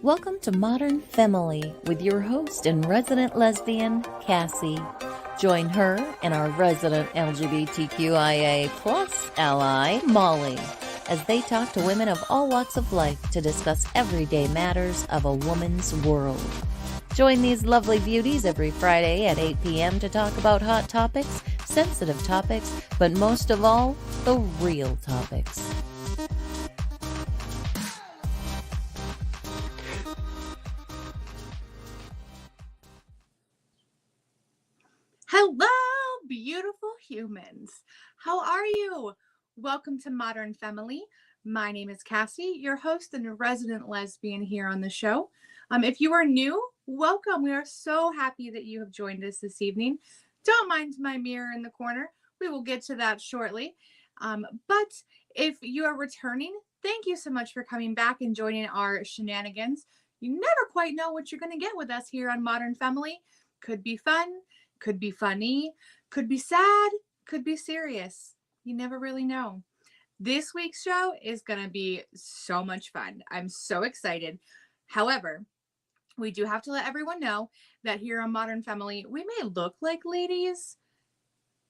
Welcome to Modern Femme-ily with your host and resident lesbian, Cassie. Join her and our resident LGBTQIA plus ally, Molly, as they talk to women of all walks of life to discuss everyday matters of a woman's world. Join these lovely beauties every Friday at 8 p.m. to talk about hot topics, sensitive topics, but most of all, the real topics. Hello, beautiful humans. How are you? Welcome to Modern Femme-ily. My name is Cassie, your host and resident lesbian here on the show. If you are new, welcome. We are so happy that you have joined us this evening. Don't mind my mirror in the corner. We will get to that shortly. But if you are returning, thank you so much for coming back and joining our shenanigans. You never quite know what you're going to get with us here on Modern Femme-ily. Could be fun. Could be funny, could be sad, could be serious. You never really know. This week's show is going to be so much fun. I'm so excited. However, we do have to let everyone know that here on Modern Femme-ily, we may look like ladies,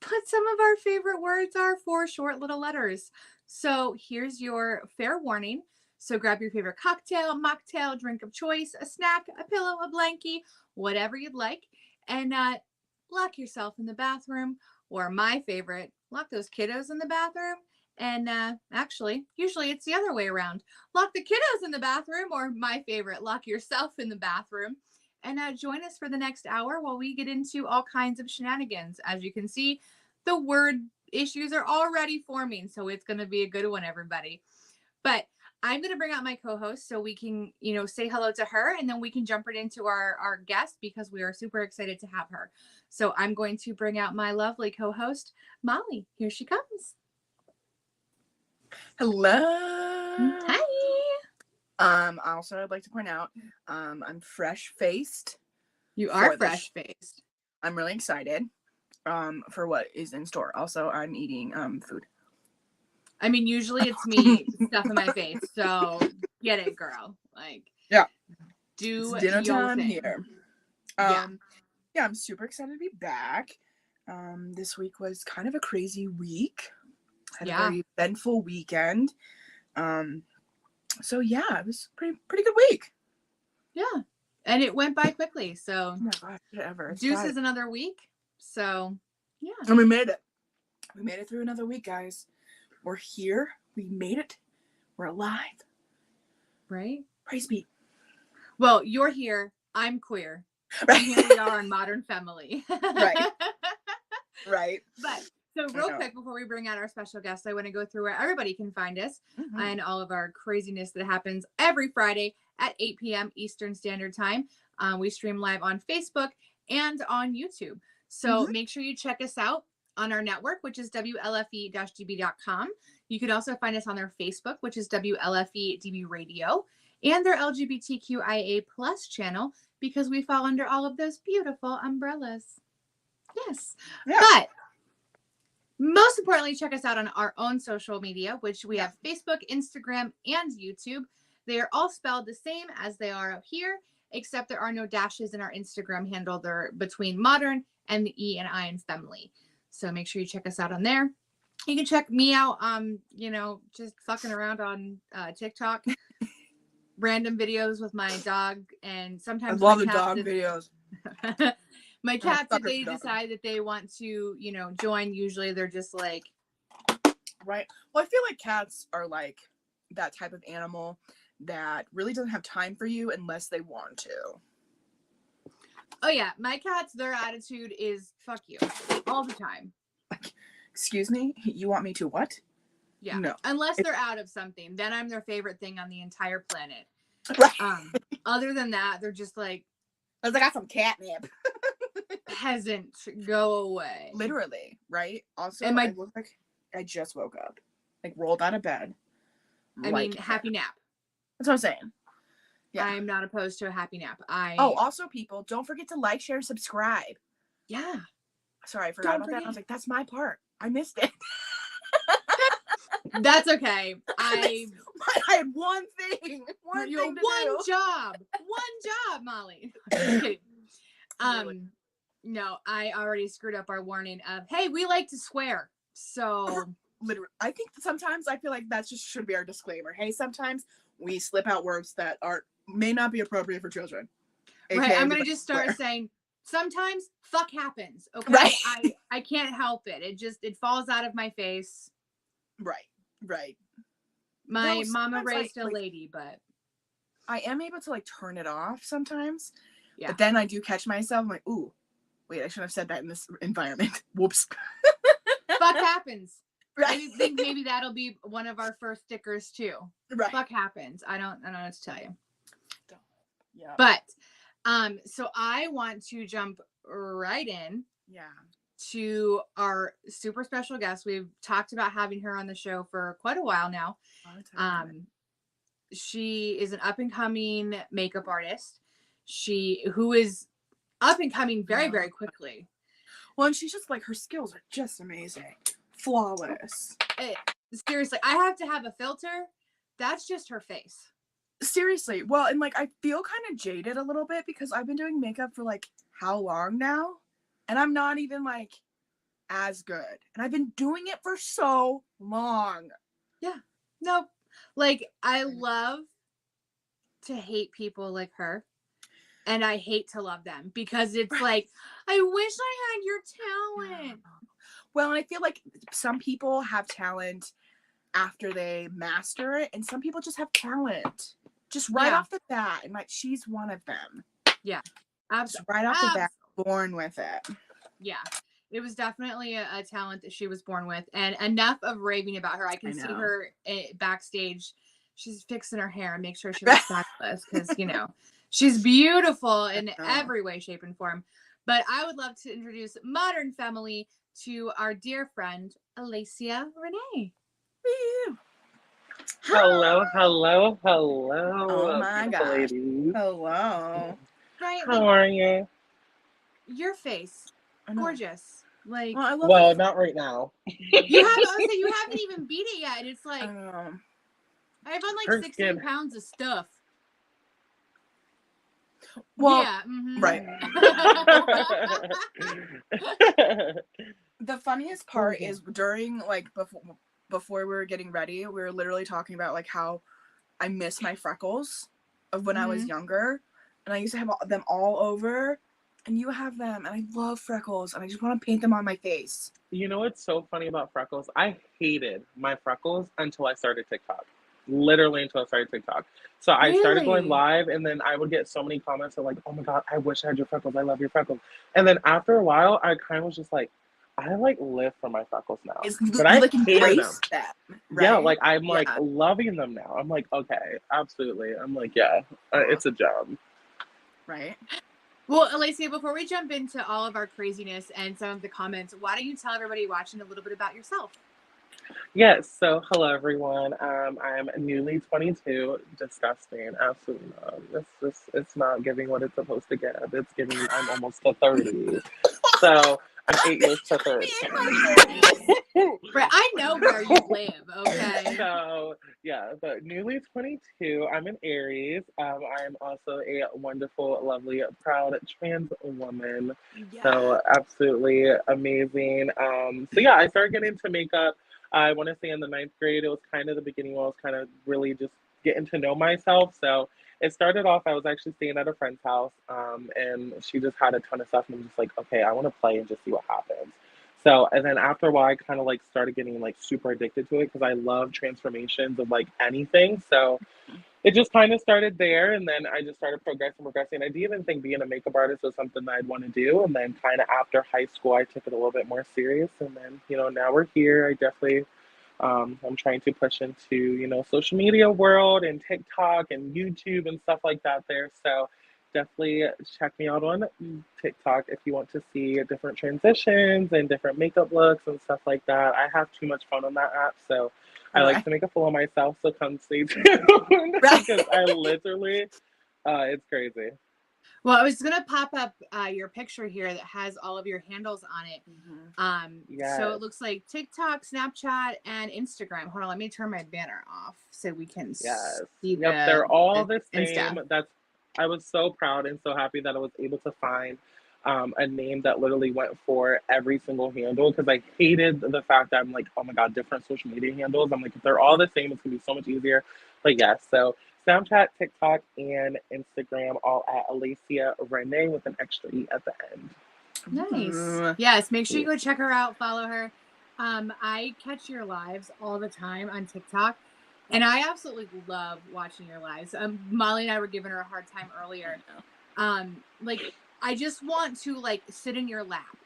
but some of our favorite words are four short little letters. So here's your fair warning. So grab your favorite cocktail, mocktail, drink of choice, a snack, a pillow, a blankie, whatever you'd like, and lock yourself in the bathroom, or my favorite, lock those kiddos in the bathroom. And actually, usually it's the other way around. Lock the kiddos in the bathroom, or my favorite, lock yourself in the bathroom. And join us for the next hour while we get into all kinds of shenanigans. As you can see, the word issues are already forming, so it's going to be a good one, everybody. But I'm going to bring out my co-host so we can, say hello to her, and then we can jump right into our guest because we are super excited to have her. So I'm going to bring out my lovely co-host, Molly. Here she comes. Hello. Hi. Also, I'd like to point out, I'm fresh-faced. You are fresh-faced. I'm really excited for what is in store. Also, I'm eating food. I mean, usually it's me stuffing my face, so get it, girl. Yeah. Do it's dinner your time thing. Here. Yeah, I'm super excited to be back. This week was kind of a crazy week. Had a very eventful weekend. So yeah, it was pretty good week. Yeah, and it went by quickly. So oh my gosh, whatever. Deuce is another week. So yeah, and we made it. We made it through another week, guys. We're here. We made it. We're alive. Right? Praise be. Well, you're here. I'm queer. And here we are on Modern Femme-ily. Right. Right. But so real quick before we bring out our special guest, I want to go through where everybody can find us and all of our craziness that happens every Friday at 8 p.m. Eastern Standard Time. We stream live on Facebook and on YouTube. So make sure you check us out on our network, which is WLFE-DB.com. You could also find us on their Facebook, which is WLFE-DB Radio, and their LGBTQIA plus channel, because we fall under all of those beautiful umbrellas. Yes. Yeah. But most importantly, check us out on our own social media, which we have Facebook, Instagram, and YouTube. They are all spelled the same as they are up here, except there are no dashes in our Instagram handle. They're between modern and the E and I in Femme-ily. So make sure you check us out on there. You can check me out, just fucking around on TikTok. Random videos with my dog, and sometimes I love the dog videos. My cats, if they decide that they want to, join, usually they're just like... Right. Well, I feel like cats are like that type of animal that really doesn't have time for you unless they want to. Oh, yeah. My cats, their attitude is fuck you all the time. Excuse me? You want me to what? Yeah. No. Unless they're out of something. Then I'm their favorite thing on the entire planet. Right. Other than that, they're just like... I got some catnip. Peasant, go away. Literally, right? Also, and I look like I just woke up. Like, rolled out of bed. Happy nap. That's what I'm saying. Yeah. I'm not opposed to a happy nap. Also, people, don't forget to like, share, subscribe. Yeah. Sorry, I forgot about that. I was like, that's my part. I missed it. That's okay. I had one thing. One job, Molly. Just kidding. No, I already screwed up our warning of, hey, we like to swear. So literally, I think sometimes I feel like that just should be our disclaimer. Hey, sometimes we slip out words that may not be appropriate for children. Right. I'm gonna just start saying sometimes fuck happens. Okay. Right. I can't help it. It falls out of my face. Right. My mama raised a lady, but I am able to like turn it off sometimes. Yeah. But then I do catch myself. I'm like, ooh, wait, I shouldn't have said that in this environment. Whoops. Fuck happens. Right. I think maybe that'll be one of our first stickers too. Right. Fuck happens. I don't know what to tell you. Yeah. But so I want to jump right in. Yeah. To our super special guest. We've talked about having her on the show for quite a while now. She is an up and coming makeup artist. Who is up and coming very, very quickly. Well, and she's just like, her skills are just amazing. Flawless. Seriously, I have to have a filter. That's just her face. Seriously. Well, and like, I feel kind of jaded a little bit because I've been doing makeup for like how long now? And I'm not even like as good. And I've been doing it for so long. Yeah. Nope. Like, I love to hate people like her. And I hate to love them because it's like, I wish I had your talent. Well, and I feel like some people have talent after they master it. And some people just have talent. Just right off the bat. And like, she's one of them. Yeah. Absolutely. Right off the bat, born with it. Yeah. It was definitely a talent that she was born with. And enough of raving about her. I can see her backstage. She's fixing her hair and make sure she looks fabulous because, she's beautiful in every way, shape, and form. But I would love to introduce Modern Femme-ily to our dear friend, Alaysia Renee. Hello. Oh my God. Ladies. Hello. Right. How are you? Your face. Gorgeous. Like, well, not right now. You haven't even beat it yet. And it's like, I've on like 16 pounds of stuff. Well, yeah. Mm-hmm. Right. The funniest part is during like before we were getting ready, we were literally talking about like how I miss my freckles of when I was younger, and I used to have them all over, and you have them, and I love freckles, and I just want to paint them on my face. You know what's so funny about freckles? I hated my freckles until I started TikTok. Literally until I started TikTok. So I started going live, and then I would get so many comments of like, oh my God, I wish I had your freckles. I love your freckles. And then after a while, I kind of was just like, I like live for my freckles now. But I like hated them. Right? Yeah, like I'm like loving them now. I'm like, okay, absolutely. I'm like, it's a job. Right. Well, Alaysia, before we jump into all of our craziness and some of the comments, why don't you tell everybody watching a little bit about yourself? Yes, so hello everyone. I'm newly 22. Disgusting. Absolutely not. It's not giving what it's supposed to give. It's giving I'm almost to 30. So I'm 8 years to 30. Right, I know where you live, okay? So yeah, but newly 22. I'm an Aries. I'm also a wonderful, lovely, proud trans woman. Yeah. So absolutely amazing. So yeah, I started getting into makeup. I want to say in the 9th grade, it was kind of the beginning where I was kind of really just getting to know myself. So it started off, I was actually staying at a friend's house, and she just had a ton of stuff, and I'm just like, okay, I want to play and just see what happens. So, and then after a while, I kind of like started getting like super addicted to it because I love transformations of like anything. So it just kind of started there, and then I just started progressing. I didn't even think being a makeup artist was something that I'd want to do. And then kind of after high school, I took it a little bit more serious. And then, now we're here. I definitely, I'm trying to push into, social media world and TikTok and YouTube and stuff like that there. So definitely check me out on TikTok if you want to see different transitions and different makeup looks and stuff like that. I have too much fun on that app. So I like to make a fool of myself, so come stay tuned because I literally, it's crazy. Well, I was gonna pop up your picture here that has all of your handles on it. So it looks like TikTok, Snapchat, and Instagram. Hold on, let me turn my banner off so we can see they're all the same. Insta. I was so proud and so happy that I was able to find a name that literally went for every single handle, because I hated the fact that I'm like, oh my god, different social media handles. I'm like, if they're all the same, it's gonna be so much easier. But yes, so Snapchat, TikTok, and Instagram, all at Alaysia Renee with an extra E at the end. Nice. Yes, make sure you go check her out, follow her. I catch your lives all the time on TikTok, and I absolutely love watching your lives. Molly and I were giving her a hard time earlier. Like, I just want to like sit in your lap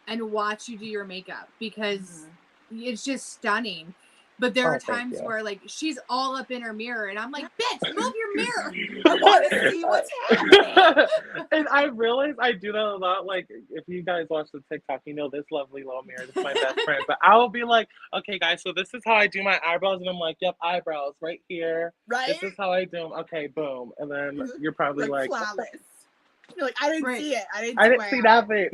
and watch you do your makeup, because it's just stunning. But there are times where like she's all up in her mirror and I'm like, bitch, move your mirror. I want to see what's happening. And I realize I do that a lot. Like, if you guys watch the TikTok, you know this lovely little mirror. This is my best friend. But I will be like, okay, guys, so this is how I do my eyebrows. And I'm like, yep, eyebrows right here. Right? This is how I do them. Okay, boom. And then you're probably like flawless. You're like, I didn't see it. I didn't see nothing.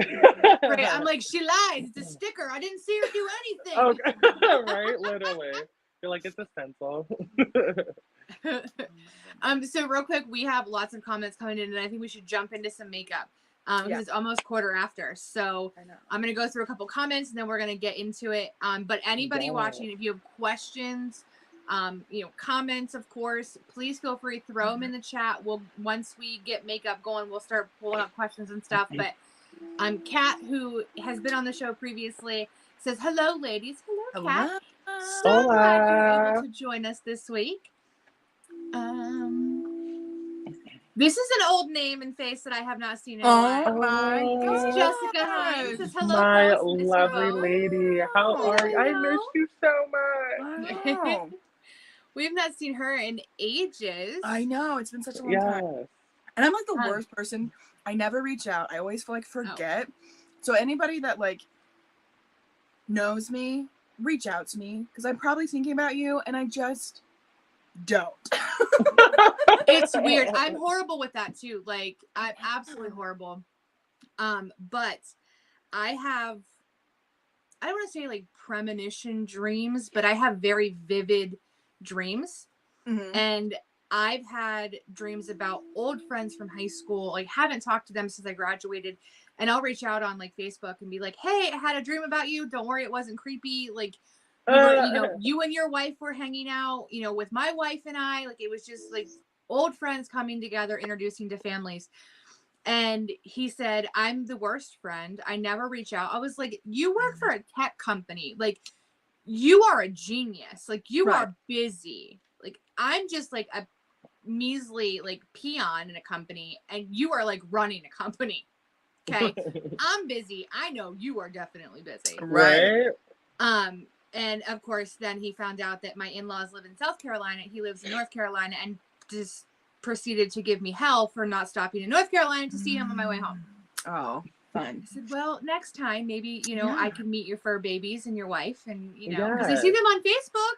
Right. I'm like, she lies. It's a sticker. I didn't see her do anything. Okay. Right? Literally. You're like, it's a stencil. So real quick, we have lots of comments coming in, and I think we should jump into some makeup. Because it's almost quarter after. So I'm going to go through a couple comments, and then we're going to get into it. But anybody watching, if you have questions, comments, of course, please feel free to throw them in the chat. Once we get makeup going, we'll start pulling up questions and stuff. But Kat, who has been on the show previously, says, hello, ladies. Hello, Kat. So glad you're able to join us this week. This is an old name and face that I have not seen in a while. Oh my It's Jessica Hines. Says, hello, my folks, lovely Bo. lady. How are you? I miss you so much. Wow. We've not seen her in ages. I know. It's been such a long time. And I'm like the worst person. I never reach out. I always feel like forget. So anybody that like knows me, reach out to me, because I'm probably thinking about you and I just don't. It's weird. I'm horrible with that too. Like, I'm absolutely horrible. But I don't want to say like premonition dreams, but I have very vivid dreams. And I've had dreams about old friends from high school. Like, haven't talked to them since I graduated. And I'll reach out on like Facebook and be like, hey, I had a dream about you. Don't worry, it wasn't creepy. Like, you and your wife were hanging out, with my wife and I. Like, it was just like old friends coming together, introducing to families. And he said, I'm the worst friend. I never reach out. I was like, you work for a tech company. Like, you are a genius. Like, you are busy. Like, I'm just like a measly like peon in a company, and you are like running a company. Okay. I'm busy. I know you are definitely busy. Right. And of course, then he found out that my in-laws live in South Carolina. He lives in North Carolina, and just proceeded to give me hell for not stopping in North Carolina to see him on my way home. Oh, fun. I said, well, next time, maybe, I can meet your fur babies and your wife, and, because I see them on Facebook.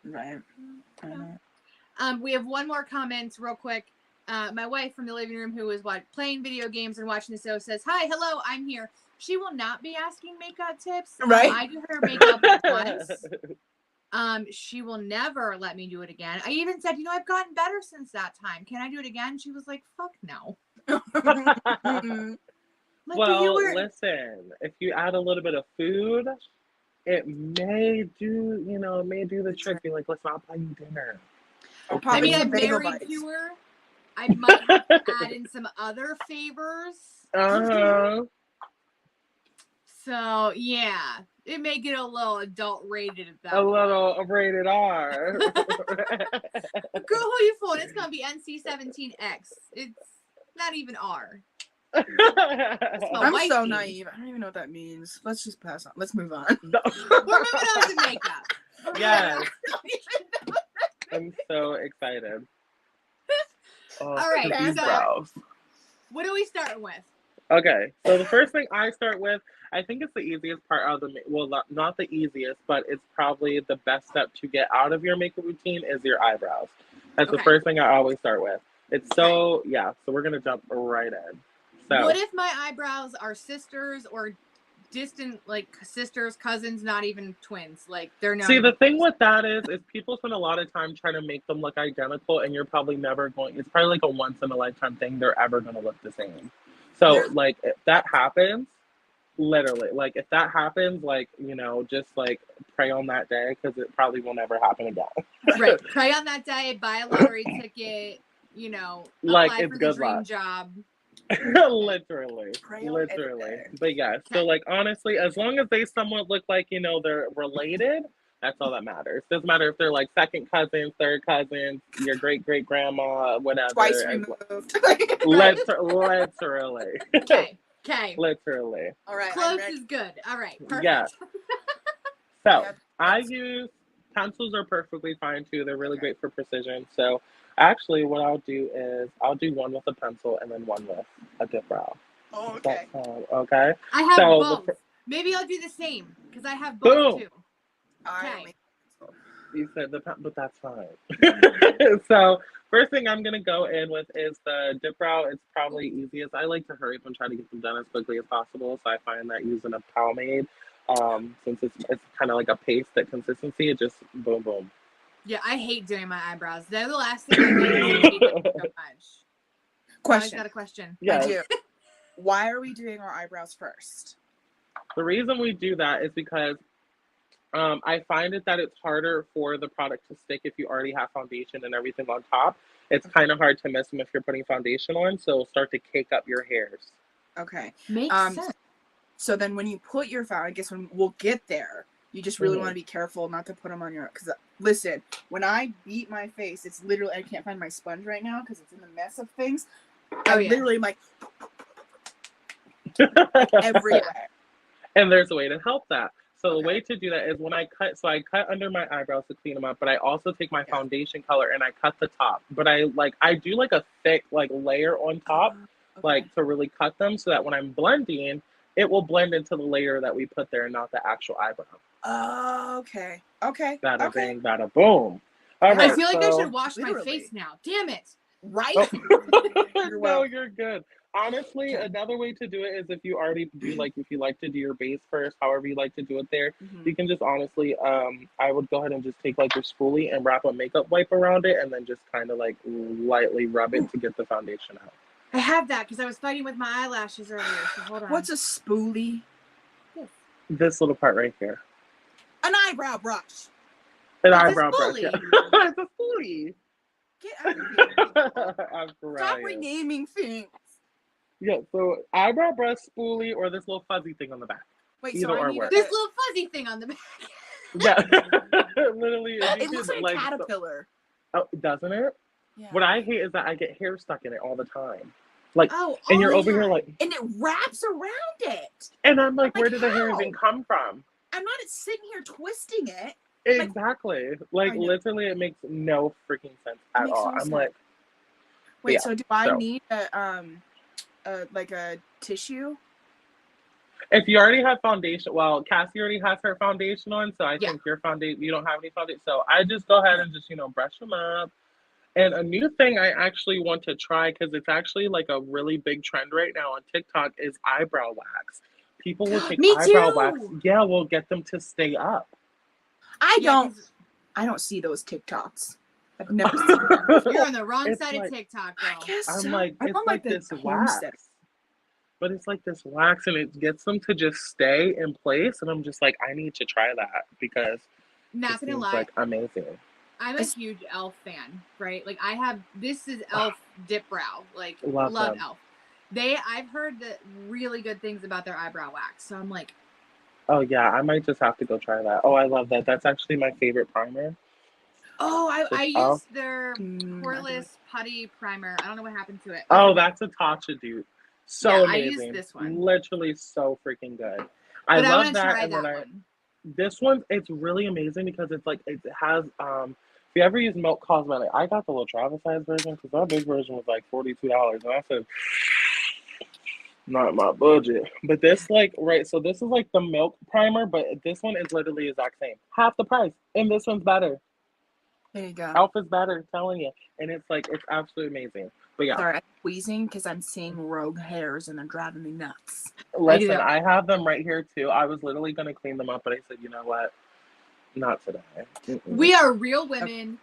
Right. We have one more comment real quick. My wife from the living room, who was playing video games and watching the show, says, hi, hello, I'm here. She will not be asking makeup tips. Right. I do her makeup once. She will never let me do it again. I even said, I've gotten better since that time. Can I do it again? She was like, fuck no. Like, well, listen, if you add a little bit of food, it may do, the trick. Be like, let's not buy you dinner. Okay. I mean, I'm married to her. I might have to add in some other favors. So, yeah, it may get a little adult rated at that point. Little rated R. Girl, who you fooling? It's going to be NC-17X. It's not even R. I'm so naive. I don't even know what that means. Let's just pass on. Let's move on. We're moving on to makeup. Yes. I'm so excited. All right. So, what do we start with? Okay. So the first thing I start with, I think it's the easiest part of not the easiest, but it's probably the best step to get out of your makeup routine is your eyebrows. That's the first thing I always start with. It's so, yeah, so we're going to jump right in. So, what if my eyebrows are sisters or distant, like sisters, cousins, not even twins? Like they're not. see, the even thing close. with that is people spend a lot of time trying to make them look identical, and you're probably never going, it's probably like a once in a lifetime thing. They're ever going to look the same. So, There's- like, if that happens, literally, like, if that happens, like, you know, just like pray on that day because it probably will never happen again. Right. Pray on that day, buy a lottery ticket, you know, Like, apply it's for the good dream luck. job. Literally. Pray on Literally. anything. But yeah, so like honestly, as long as they somewhat look like, you know, they're related, that's all that matters. Doesn't matter if they're like second cousins, third cousins, your great great grandma, whatever. Twice as- removed. Literally. Okay. Okay. Literally. All right. Close is good. All right. Perfect. Yeah. So Yep. I use pencils are perfectly fine too. They're really great for precision. So actually what I'll do is I'll do one with a pencil and then one with a dip brow. Oh, Does that okay. sound okay? I have So both. Maybe I'll do the same because I have both Boom. too. All right. Okay. You said but that's fine. So first thing I'm gonna go in with is the dip brow. It's probably easiest. I like to hurry up and try to get them done as quickly as possible. So I find that using a pomade, since it's kind of like a paste that consistency, it just boom boom. Yeah, I hate doing my eyebrows. They're the last thing I do. I hate them so much. I Question. got a question. Yeah. I do. Why are we doing our eyebrows first? The reason we do that is because I find it that it's harder for the product to stick if you already have foundation and everything on top. It's kind of hard to miss them if you're putting foundation on, so it'll start to cake up your hairs. Okay. Makes sense. So then when you put your foundation, I guess when we'll get there, you just really want to be careful not to put them on your, because listen, when I beat my face, it's literally, I can't find my sponge right now because it's in the mess of things. I literally am like everywhere. And there's a way to help that. So the way to do that is when I cut under my eyebrows to clean them up, but I also take my foundation color and I cut the top. But I do like a thick like layer on top, like to really cut them so that when I'm blending, it will blend into the layer that we put there and not the actual eyebrow. Oh, okay. Okay. Bada bang, bada boom. All right, I feel like I so- should wash my face now. Damn it. Right? No, you're good. Honestly, another way to do it is if you already do if you like to do your base first, however you like to do it there, you can just honestly, I would go ahead and just take like your spoolie and wrap a makeup wipe around it and then just kind of like lightly rub it to get the foundation out. I have that because I was fighting with my eyelashes earlier. So hold on. What's a spoolie? This little part right here. An eyebrow brush. An It's a eyebrow brush. spoolie. Yeah. It's a spoolie. Get out of here. I'm Stop crying. renaming things. Yeah, so eyebrow brush, spoolie, or this little fuzzy thing on the back. Wait, Either so or I need works. this little fuzzy thing on the back? Yeah, literally. it looks like a caterpillar. Oh, doesn't it? Yeah. What I hate is that I get hair stuck in it all the time. Like, Oh, and you're all over the here time. like, And it wraps around it. and I'm like, Like, where did the hair how? even come from? I'm not sitting here twisting it. Exactly. Like I know. literally, it makes no freaking sense at makes all. no I'm sense. like, Wait, yeah, so do I so. need like a tissue? If you already have foundation, well, Cassie already has her foundation on, so I Yeah. think your foundation, you don't have any foundation. So I just go ahead and just, brush them up. And a new thing I actually want to try, because it's actually like a really big trend right now on TikTok, is eyebrow wax. People will take Me eyebrow too. wax. Yeah, we'll get them to stay up. I Yeah, don't see those TikToks. I've never seen them. you're on the wrong It's side like- of TikTok, I girl. guess I'm so. like, I'm it's on, like the this home wax. set. But it's like this wax and it gets them to just stay in place. And I'm just like, I need to try that because Not it gonna seems lie, like amazing. I'm a huge Elf fan, right? Like this is Elf dip brow. Like Love love them. Elf. I've heard really good things about their eyebrow wax. So I'm like, Oh yeah, I might just have to go try that. Oh, I love that. That's actually my favorite primer. oh, I Just Elf? used their Mm, poreless putty primer. I don't know what happened to it. Oh, that's a Tatcha dude. So Yeah, I amazing. used this one. Literally so freaking good. But I I love want to that. try And that then one. this one, it's really amazing because it's like it has if you ever use Milk Cosmetic, I got the little travel size version because our big version was like $42. And I said, not my budget. But this so this is like the milk primer, but this one is literally the exact same. Half the price. And this one's better. There you go. Elf is better, I'm telling you. And it's like, it's absolutely amazing. But yeah. Sorry, I'm wheezing because I'm seeing rogue hairs and they're driving me nuts. Listen, I have them right here too. I was literally going to clean them up, but I said, you know what? Not today. Mm-mm. We are real women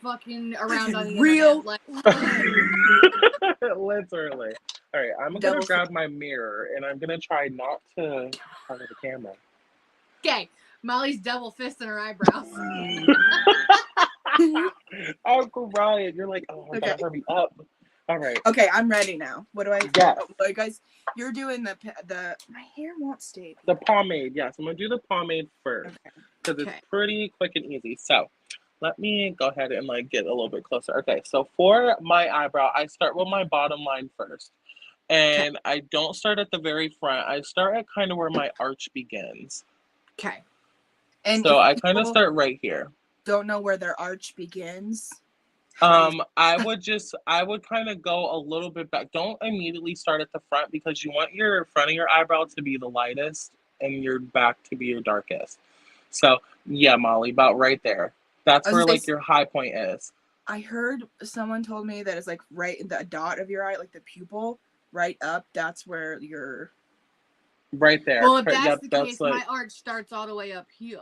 fucking around on the real internet. Literally. All right, I'm going to grab my mirror and I'm going to try not to cover the camera. Okay, Molly's double fisting her eyebrows. Uncle Ryan, you're like, oh, I gotta hurry up. All right. Okay, I'm ready now. What do I do? Yes. Oh, guys, you're doing the my hair won't stay. The pomade, yes. I'm gonna do the pomade first because it's pretty quick and easy. So let me go ahead and like get a little bit closer. Okay, so for my eyebrow, I start with my bottom line first. And I don't start at the very front. I start at kind of where my arch begins. Okay. And so I kind of start right here. Don't know where their arch begins. I would kind of go a little bit back. Don't immediately start at the front because you want your front of your eyebrow to be the lightest and your back to be your darkest. So yeah, Molly, about right there. That's where like your high point is. I heard someone told me that it's like right in the dot of your eye, like the pupil, right up. That's where you're. Right there. Well, if that's the case, like, my arch starts all the way up here.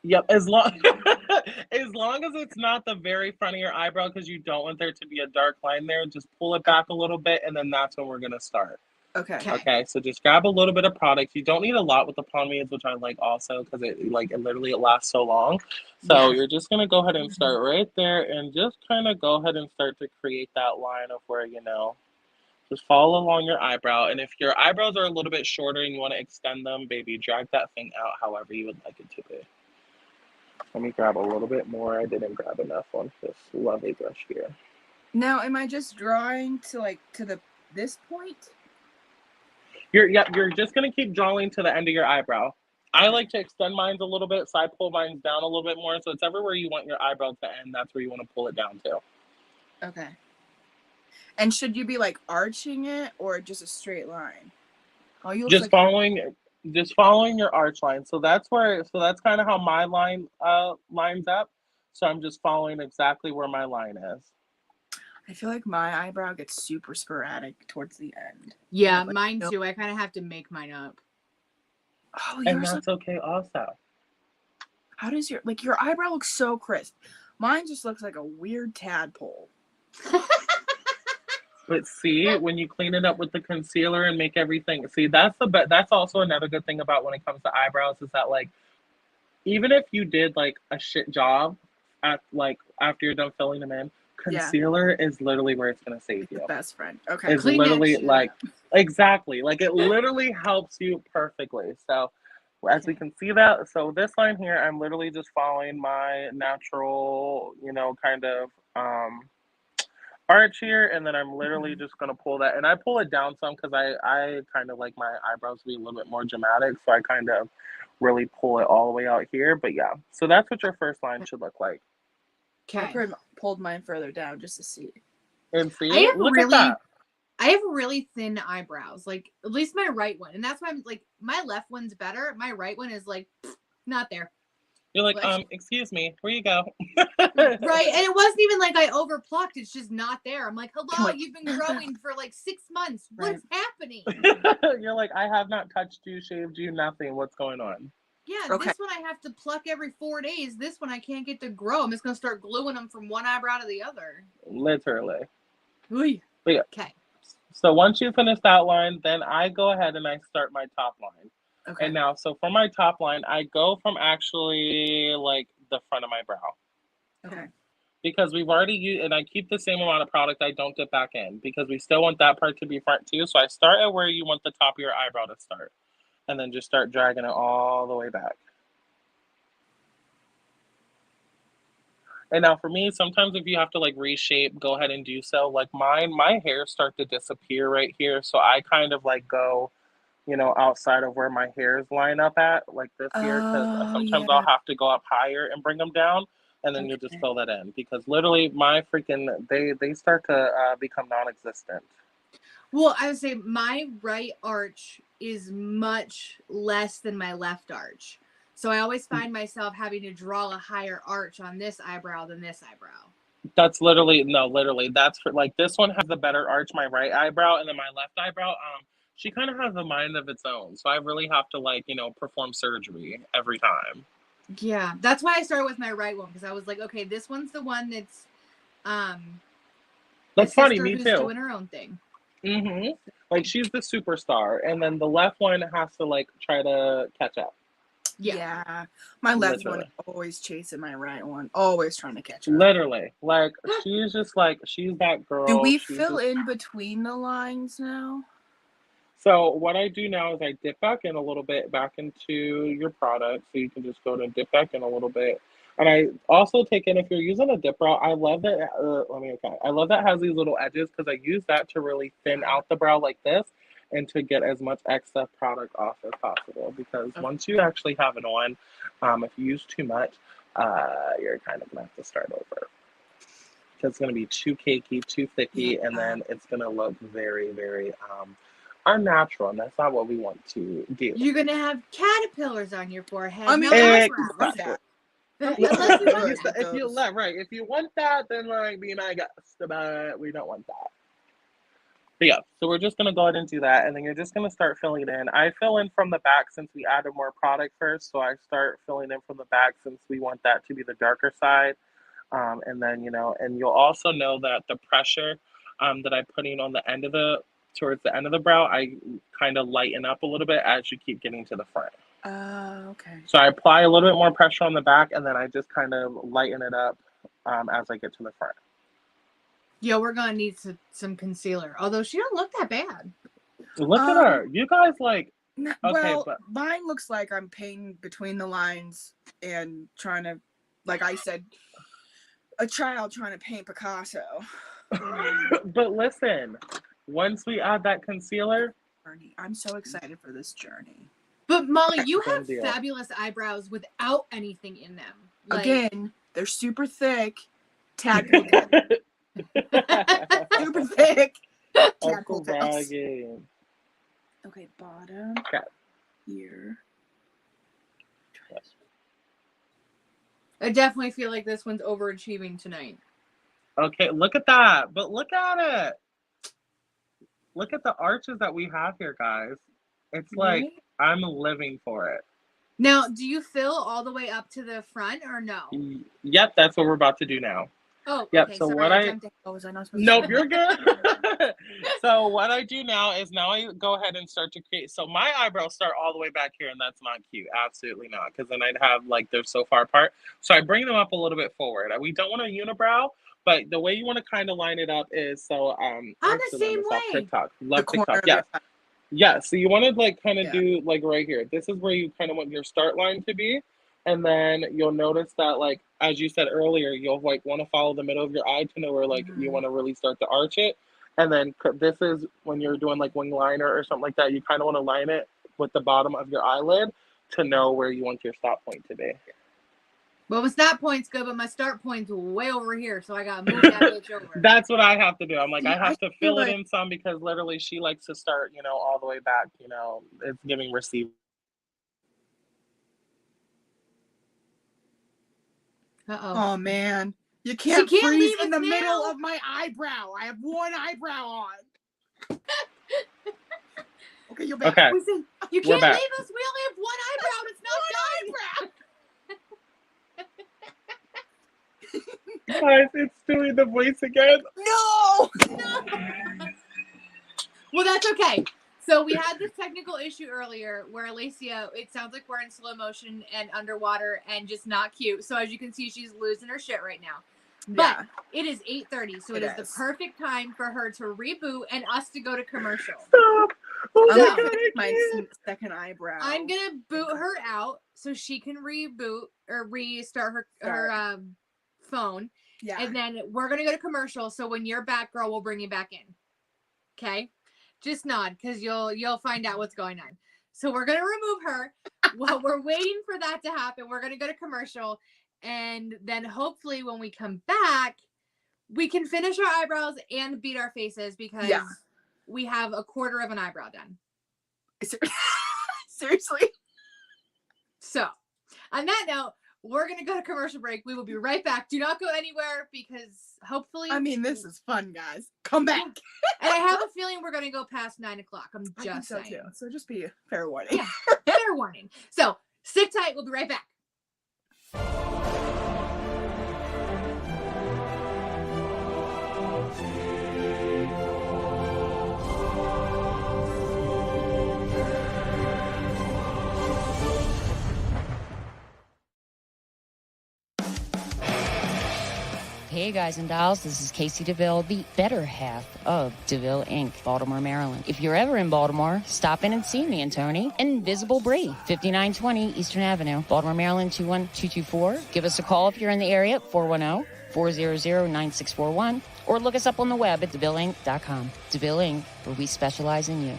Yep, as long as it's not the very front of your eyebrow, because you don't want there to be a dark line there, just pull it back a little bit, and then that's when we're gonna start. Okay, so just grab a little bit of product. You don't need a lot with the pomades, which I like also, because it literally lasts so long. So you're just gonna go ahead and start right there, and just kind of go ahead and start to create that line of where just follow along your eyebrow. And if your eyebrows are a little bit shorter and you want to extend them, baby, drag that thing out however you would like it to be. Let me grab a little bit more. I didn't grab enough on this lovely brush here. Now, am I just drawing to this point? You're just gonna keep drawing to the end of your eyebrow. I like to extend mine a little bit, so I pull mine down a little bit more. So it's everywhere you want your eyebrow to end, that's where you want to pull it down to. Okay. And should you be like arching it or just a straight line? Oh, you just following your arch line. So that's kind of how my line lines up. So I'm just following exactly where my line is. I feel like my eyebrow gets super sporadic towards the end. Yeah, mine too. I kind of have to make mine up. Oh, and that's okay also. How does your eyebrow looks so crisp? Mine just looks like a weird tadpole. But see, when you clean it up with the concealer and make everything, see, that's also another good thing about when it comes to eyebrows is that like, even if you did like a shit job after you're done filling them in, concealer is literally where it's gonna save you. Best friend. Okay. It's literally exactly like it literally helps you perfectly. So as we can see that, so this line here, I'm literally just following my natural, kind of arch here, and then I'm literally just gonna pull that, and I pull it down some because I kind of like my eyebrows to be a little bit more dramatic, so I kind of really pull it all the way out here. But yeah, so that's what your first line should look like. Okay, I pulled mine further down just to see. And see, look at that. I have really thin eyebrows, like at least my right one, and that's why I'm like my left one's better. My right one is like not there. You're like, excuse me, where you go? Right, and it wasn't even like I overplucked. It's just not there. I'm like, hello, you've been growing for like 6 months. What's happening? You're like, I have not touched you, shaved you, nothing. What's going on? Yeah, this one I have to pluck every 4 days. This one I can't get to grow. I'm just gonna start gluing them from one eyebrow to the other. Literally. Yeah. Okay. So once you finish that line, then I go ahead and I start my top line. Okay. And now, so for my top line, I go from actually like the front of my brow. Okay. Because we've already used, and I keep the same amount of product. I don't dip back in because we still want that part to be front too. So I start at where you want the top of your eyebrow to start, and then just start dragging it all the way back. And now for me, sometimes if you have to like reshape, go ahead and do so. Like my hairs start to disappear right here. So I kind of like go, outside of where my hairs line up at, like this here, because sometimes I'll have to go up higher and bring them down, and then you just fill that in. Because literally my freaking, they start to become non-existent. Well, I would say my right arch is much less than my left arch. So I always find myself having to draw a higher arch on this eyebrow than this eyebrow. That's literally no, literally. That's for like this one has a better arch, my right eyebrow, and then my left eyebrow. She kind of has a mind of its own, so I really have to like perform surgery every time. Yeah, that's why I started with my right one because I was like, okay, this one's the one that's That's funny. Me who's too. doing her own thing. Like she's the superstar, and then the left one has to like try to catch up. Yeah. My left one is always chasing my right one, always trying to catch her. Literally, like she's just like she's that girl. Do we fill in between the lines now? So what I do now is I dip back in a little bit back into your product, so you can just go to dip back in a little bit. And I also take in, if you're using a dip brow, I love that. I love that it has these little edges because I use that to really thin out the brow like this, and to get as much excess product off as possible. Because once you actually have it on, if you use too much, you're kind of gonna have to start over. Because it's gonna be too cakey, too thicky, and then it's gonna look very, very unnatural, and that's not what we want to do. You're gonna have caterpillars on your forehead. I mean, exactly. If you want that, then like be my guest, but we don't want that. But yeah, so we're just gonna go ahead and do that, and then you're just gonna start filling it in. I fill in from the back since we added more product first, so I start filling in from the back since we want that to be the darker side. And then and you'll also know that the pressure that I'm putting on the end of towards the end of the brow, I kind of lighten up a little bit as you keep getting to the front. Okay. So I apply a little bit more pressure on the back, and then I just kind of lighten it up as I get to the front. Yeah, we're gonna need some concealer. Although she don't look that bad. Look at her. You guys like. Okay, well, but mine looks like I'm painting between the lines and trying to, like I said, a child trying to paint Picasso. But listen, once we add that concealer, I'm so excited for this journey. But Molly, you have fabulous eyebrows without anything in them. Like, again, they're super thick. Tadpole super thick. Tadpole tails. Okay, bottom. Here. I definitely feel like this one's overachieving tonight. Okay, look at that. But look at it. Look at the arches that we have here, guys. It's like I'm living for it. Now, do you fill all the way up to the front or no? Yep, that's what we're about to do now. Oh, yep. Okay, so sorry, what was I not supposed nope, you're good. So what I do now is I go ahead and start to create. So my eyebrows start all the way back here, and that's not cute. Absolutely not, because then I'd have like they're so far apart. So I bring them up a little bit forward. We don't want a unibrow, but the way you want to kind of line it up is so. I'm the same way. TikTok, love TikTok. Yes. Yeah, so you want to like kind of do like right here. This is where you kind of want your start line to be. And then you'll notice that like, as you said earlier, you'll like want to follow the middle of your eye to know where like you want to really start to arch it. And then this is when you're doing like wing liner or something like that, you kind of want to line it with the bottom of your eyelid to know where you want your stop point to be. Well, my stop point's good, but my start point's way over here, so I gotta move that bitch over. That's what I have to do. I'm like, I have to fill it in some because literally she likes to start, all the way back. It's giving receive. Oh man, you can't freeze in the middle of my eyebrow. I have one eyebrow on. Okay, you're back. Okay, you can't leave us. We only have one eyebrow. And it's not eyebrow. Guys, it's doing the voice again. No. Well, that's okay. So we had this technical issue earlier where Alaysia, it sounds like we're in slow motion and underwater and just not cute. So as you can see, she's losing her shit right now. But it is 8:30, so it is the perfect time for her to reboot and us to go to commercial. Stop. Oh my second eyebrow. I'm going to boot her out so she can reboot or restart her phone. Yeah. And then we're going to go to commercial. So when you're back, girl, we'll bring you back in. Okay? Just nod because you'll find out what's going on. So we're going to remove her. While we're waiting for that to happen, we're going to go to commercial. And then hopefully when we come back, we can finish our eyebrows and beat our faces because we have a quarter of an eyebrow done. Seriously? So On that note, we're going to go to commercial break. We will be right back. Do not go anywhere because hopefully... I mean, this is fun, guys. Come back. And I have a feeling we're going to go past 9 o'clock. I'm just saying. Too. So just be fair warning. Yeah, fair warning. So stick tight. We'll be right back. Hey guys and dolls, this is Casey DeVille, the better half of DeVille Inc., Baltimore, Maryland. If you're ever in Baltimore, stop in and see me and Tony. Invisible Brie, 5920 Eastern Avenue, Baltimore, Maryland, 21224. Give us a call if you're in the area, 410-400-9641, or look us up on the web at DeVilleInc.com. DeVille Inc., where we specialize in you.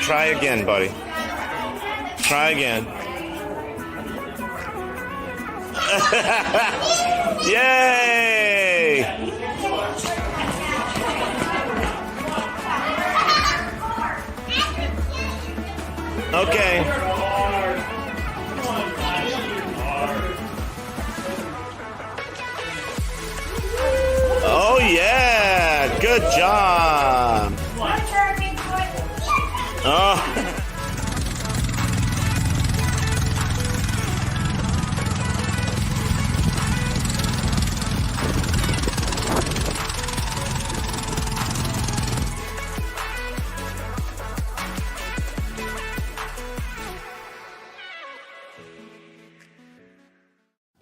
Try again, buddy. Try again. Yay! Okay. Oh yeah! Good job. Oh.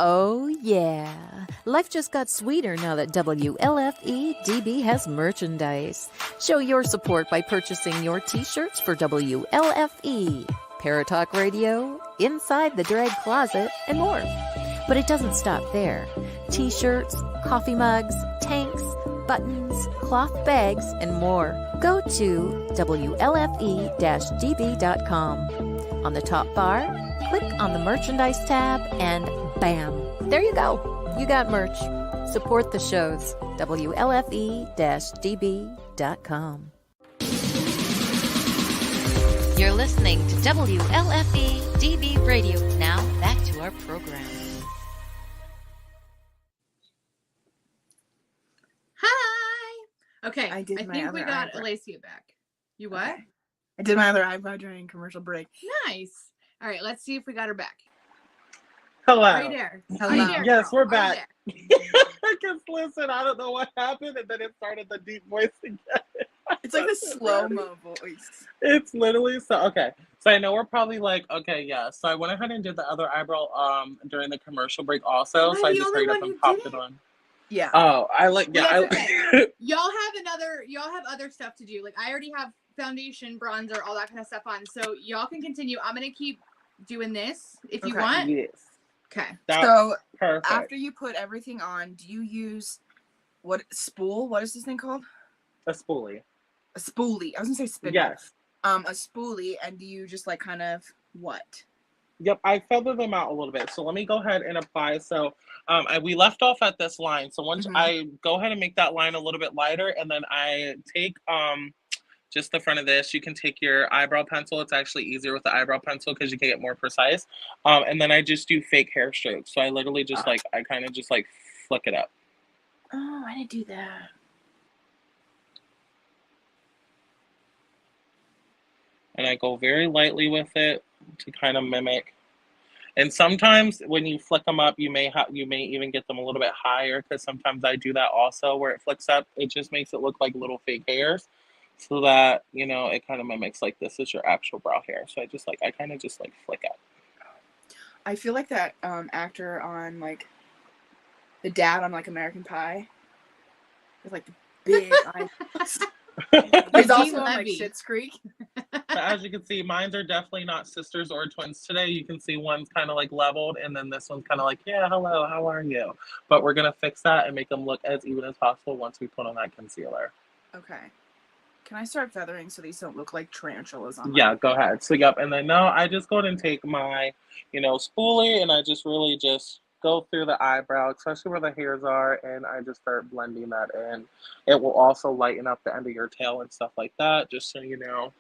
Oh, yeah. Life just got sweeter now that WLFE DB has merchandise. Show your support by purchasing your t-shirts for WLFE, Paratalk Radio, Inside the Drag Closet, and more. But it doesn't stop there. T-shirts, coffee mugs, tanks, buttons, cloth bags, and more. Go to WLFE-DB.com. On the top bar, click on the merchandise tab and bam, there you go. You got merch. Support the shows. WLFE-DB.com. You're listening to WLFE DB Radio. Now back to our program. Hi. Okay. I I did my think we other got eyebrow. Alaysia back. You what? Okay. I did my other eyebrow during commercial break. Nice. All right. Let's see if we got her back. Hello. Are you there? Hello. Are you there, Yes, girl? we're Are you back. there? Because listen, I don't know what happened, and then it started the deep voice again. It's like the slow-mo voice. It's literally so okay. So I know we're probably like, okay, yeah. So I went ahead and did the other eyebrow during the commercial break also. Am I So I the just only hurried up one and who popped did it on. Yeah. Oh, I like Well, yeah. that's Y'all have other stuff to do. Like I already have foundation, bronzer, all that kind of stuff on. So y'all can continue. I'm gonna keep doing this if you Okay. want. Yes. Okay. That's So perfect. after you put everything on, do you use what spool? What is this thing called? A spoolie. A spoolie. I was gonna say spindle. Yes. A spoolie, and do you just like kind of what? Yep, I feathered them out a little bit. So let me go ahead and apply. So we left off at this line. So once I go ahead and make that line a little bit lighter, and then I take just the front of this. You can take your eyebrow pencil. It's actually easier with the eyebrow pencil because you can get more precise. And then I just do fake hair strokes. So I literally just I kind of just like flick it up. Oh, I didn't do that. And I go very lightly with it to kind of mimic. And sometimes when you flick them up, you may even get them a little bit higher because sometimes I do that also where it flicks up. It just makes it look like little fake hairs so that, you know, it kind of mimics like this is your actual brow hair. So I kind of just flick up. I feel like that actor on like the dad on like American Pie with like the big eyes. He's also on like Levy. Schitt's Creek. But as you can see, mines are definitely not sisters or twins today. You can see one's kind of like leveled, and then this one's kind of like, yeah, hello, how are you? But we're going to fix that and make them look as even as possible once we put on that concealer. Okay. Can I start feathering so these don't look like tarantulas on Yeah, go ahead. So, yep. And then now I just go ahead and take my, spoolie, and I just really just go through the eyebrow, especially where the hairs are, and I just start blending that in. It will also lighten up the end of your tail and stuff like that, just so you know.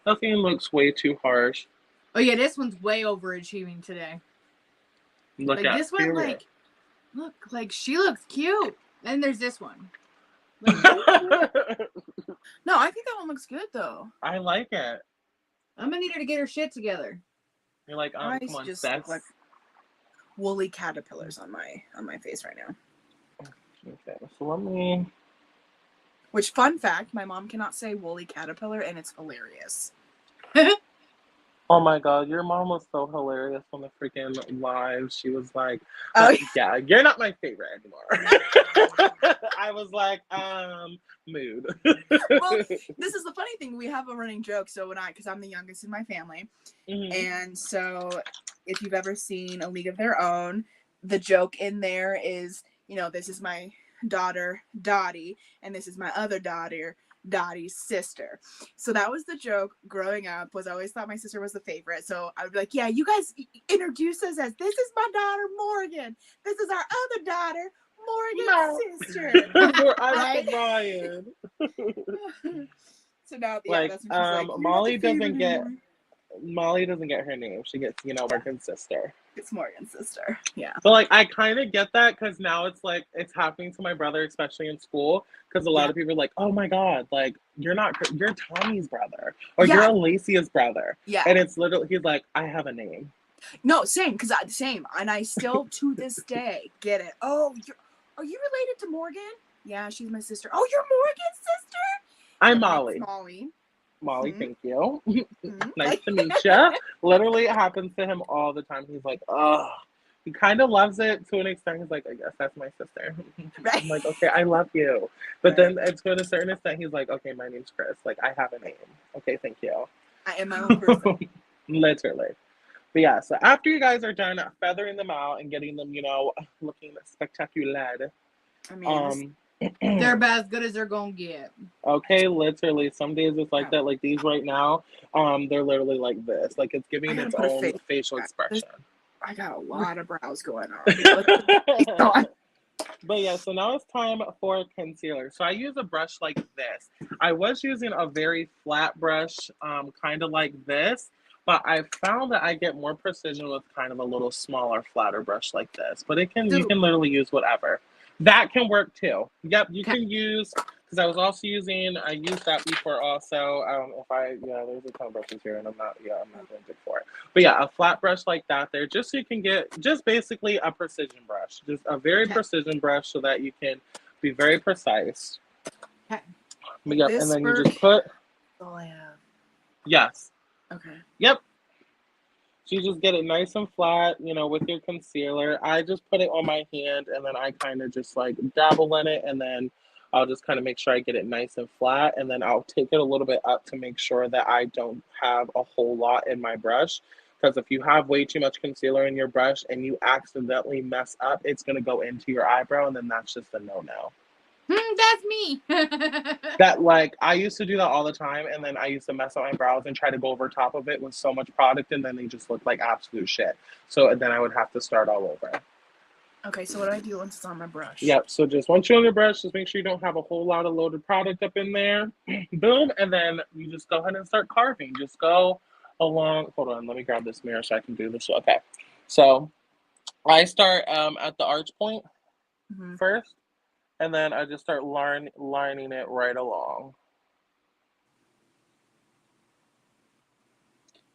Nothing looks way too harsh. Oh yeah, this one's way overachieving today. Look like at this one, period. like she looks cute. And there's this one. Like, No, I think that one looks good though. I like it. I'm gonna need her to get her shit together. You're like, come on, just Seth. look like woolly caterpillars on my face right now. Okay, so let me. Which, fun fact, my mom cannot say woolly caterpillar, and it's hilarious. Oh my god, your mom was so hilarious on the freaking live. She was like, Oh, yeah, you're not my favorite anymore. I was like, mood. well, this is the funny thing. We have a running joke. So because I'm the youngest in my family, and so if you've ever seen A League of Their Own, the joke in there is, this is my daughter, Dottie, and this is my other daughter, Dottie's sister. So that was the joke growing up, was I always thought my sister was the favorite. So I would be like, yeah, you guys introduce us as, this is my daughter, Morgan. This is our other daughter, Morgan's sister. I'm Ryan. So now, yeah, like, that's when she's like, Molly doesn't get her name. She gets, Morgan's sister. It's Morgan's sister. Yeah. But like, I kind of get that, because now it's like, it's happening to my brother, especially in school, because a lot of people are like, oh my god, like, you're Tommy's brother, or you're Alaysia's brother. Yeah. And it's literally, he's like, I have a name. No, same, same. And I still, to this day, get it. Oh, are you related to Morgan? Yeah, she's my sister. Oh, you're Morgan's sister? I'm Molly. Molly, thank you. Nice to meet you. Literally, it happens to him all the time. He's like, oh, he kind of loves it to an extent. He's like, I guess that's my sister. Right. I'm like, okay, I love you. But then it's to a certain extent, he's like, okay, my name's Chris. Like, I have a name. Okay, thank you. I am my own person. Literally. But yeah, so after you guys are done feathering them out and getting them, looking spectacular. I mean, they're about as good as they're gonna get. Okay, literally. Some days it's like that. Like these right now, they're literally like this. Like it's giving its own facial expression. I got a lot of brows going on. But yeah, so now it's time for concealer. So I use a brush like this. I was using a very flat brush, kind of like this, but I found that I get more precision with kind of a little smaller, flatter brush like this. But you can literally use whatever. That can work too. Yep, you can use, because I used that before also. There's a ton of brushes here and I'm not going to for it. But yeah, a flat brush like that there, just so you can get, just basically a precision brush. Just a very precision brush so that you can be very precise. Okay. But yep, and then you just put. All I have. Yes. Okay. Yep. So you just get it nice and flat, with your concealer. I just put it on my hand and then I kind of just like dabble in it, and then I'll just kind of make sure I get it nice and flat, and then I'll take it a little bit up to make sure that I don't have a whole lot in my brush. Because if you have way too much concealer in your brush and you accidentally mess up, it's going to go into your eyebrow, and then that's just a no-no. That's me. That, like, I used to do that all the time, and then I used to mess up my brows and try to go over top of it with so much product, and then they just looked like absolute shit. So then I would have to start all over. Okay, so what do I do once it's on my brush? Yep, so just once you're on your brush, just make sure you don't have a whole lot of loaded product up in there. Boom, and then you just go ahead and start carving. Just go along. Hold on, let me grab this mirror so I can do this. Okay, so I start at the arch point first. And then I just start lining it right along.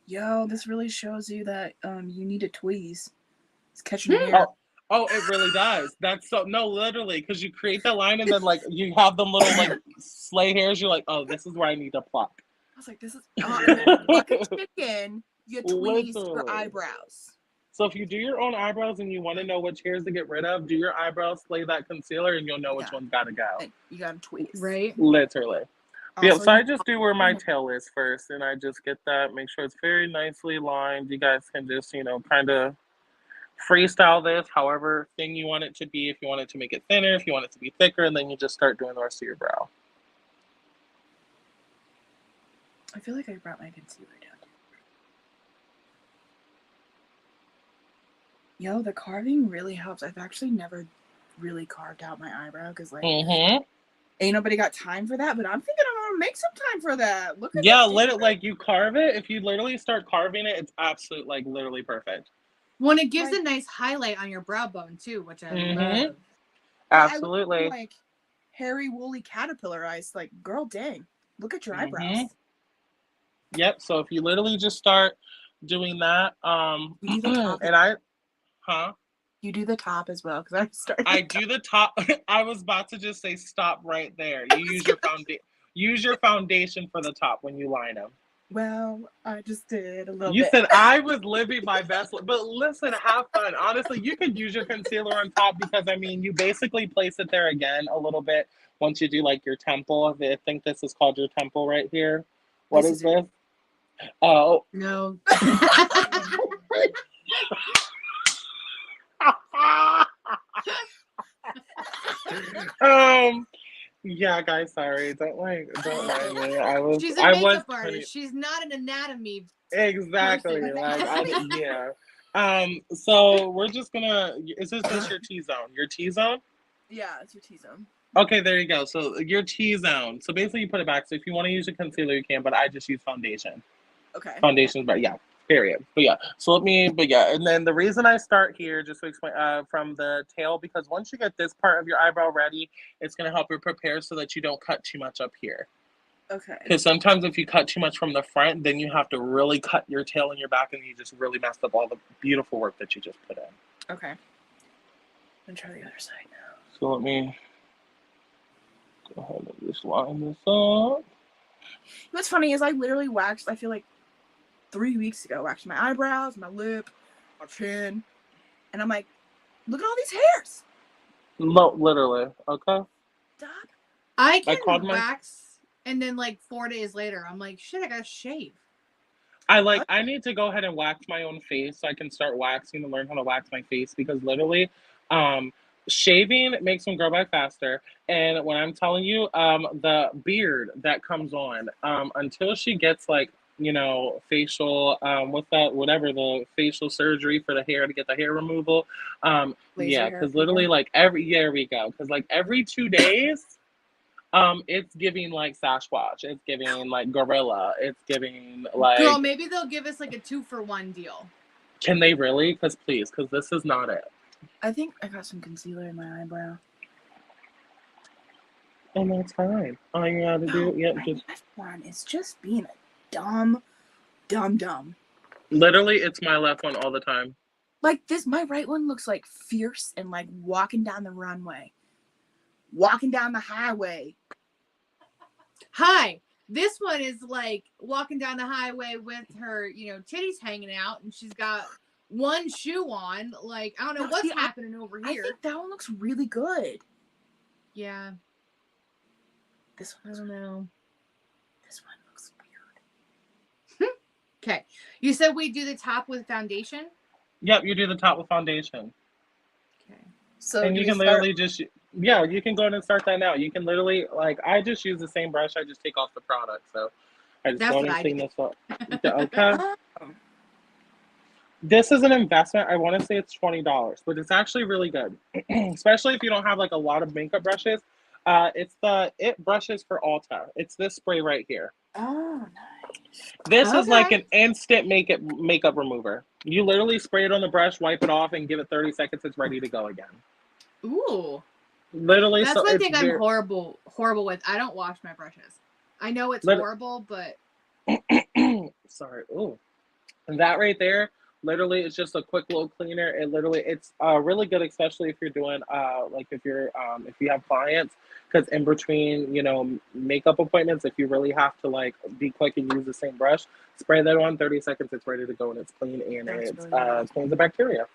Yo, this really shows you that you need a tweeze. It's catching your hair. Oh, it really does. That's so, no, literally, because you create that line and then like you have them little like sleigh hairs. You're like, oh, this is where I need to pluck. I was like, this is like a chicken. You tweeze your eyebrows. So if you do your own eyebrows and you want to know which hairs to get rid of, do your eyebrows, lay that concealer, and you'll know which one's got to go. And you got to tweeze. Right? Literally. Yeah, so I you just do where my tail is first, and I just get that, make sure it's very nicely lined. You guys can just, kind of freestyle this however thing you want it to be. If you want it to make it thinner, if you want it to be thicker, and then you just start doing the rest of your brow. I feel like I brought my concealer down. Yo, the carving really helps. I've actually never really carved out my eyebrow because ain't nobody got time for that. But I'm thinking I'm gonna make some time for that. Look at Yeah, that. let it like you carve it. If you literally start carving it, it's absolute like literally perfect. When it gives a nice highlight on your brow bone too, which I love. Absolutely. I look like hairy woolly caterpillar eyes. Like, girl, dang, look at your eyebrows. Yep. So if you literally just start doing that, You do the top You do the top as well, because I do the top. I was about to just say stop right there. You use your use your foundation for the top when you line them. Well, I just did a little You bit. said I was living my best, but listen, have fun. Honestly, you could use your concealer on top because you basically place it there again a little bit once you do like your temple. I think this is called your temple right here. What is this? Oh no. Yeah, guys, sorry. Don't mind me. She's a makeup artist. She's not an anatomy. Exactly. Yeah. So we're just gonna. Is this just your T-zone? Your T-zone? Yeah, it's your T-zone. Okay, there you go. So your T-zone. So basically, you put it back. So if you want to use a concealer, you can. But I just use foundation. Okay. Foundations, but yeah. Period. But yeah. So and then the reason I start here, just to explain, from the tail, because once you get this part of your eyebrow ready, it's gonna help you prepare so that you don't cut too much up here. Okay. Because sometimes if you cut too much from the front, then you have to really cut your tail and your back, and you just really messed up all the beautiful work that you just put in. Okay. I'm gonna try the other side now. So let me go ahead and just line this up. What's funny is I literally waxed, I feel like 3 weeks ago, waxed my eyebrows, my lip, my chin, and I'm like, look at all these hairs. No, literally. Okay. Stop. I can wax, and then like 4 days later, I'm like, shit, I gotta shave. I need to go ahead and wax my own face so I can start waxing and learn how to wax my face, because literally, shaving makes them grow back faster. And when I'm telling you, the beard that comes on, until she gets like, facial, whatever, the facial surgery for the hair to get the hair removal. Yeah, because literally like there we go. Because like every 2 days, it's giving like Sasquatch. It's giving like gorilla. It's giving like. Girl, maybe they'll give us like a 2-for-1 deal. Can they really? Because please, because this is not it. I think I got some concealer in my eyebrow. And that's fine. All you gotta do, left one is just being a dumb. Literally, it's my left one all the time. Like this, my right one looks like fierce and like walking down the runway. Walking down the highway. Hi. This one is like walking down the highway with her, titties hanging out, and she's got one shoe on. Like, I don't know what's happening over here. I think that one looks really good. Yeah. This one, I don't know. This one looks weird. Okay. You said we do the top with foundation? Yep, you do the top with foundation. Okay. So and you can literally just, you can go ahead and start that now. You can literally, like, I just use the same brush. I just take off the product. So I just go ahead and clean this up. Okay. This is an investment. I want to say it's $20, but it's actually really good, especially if you don't have like a lot of makeup brushes. It's the It Brushes for Ulta. It's this spray right here. Oh, nice. This is like an instant makeup remover. You literally spray it on the brush, wipe it off, and give it 30 seconds. It's ready to go again. Ooh. Literally. That's one thing I'm horrible with. I don't wash my brushes. I know it's horrible, but. Sorry. Ooh. And that right there, literally, it's just a quick little cleaner. It's really good, especially if you're doing if you have clients, because in between makeup appointments, if you really have to like be quick and use the same brush, spray that on 30 seconds. It's ready to go and it's clean and it cleans the bacteria.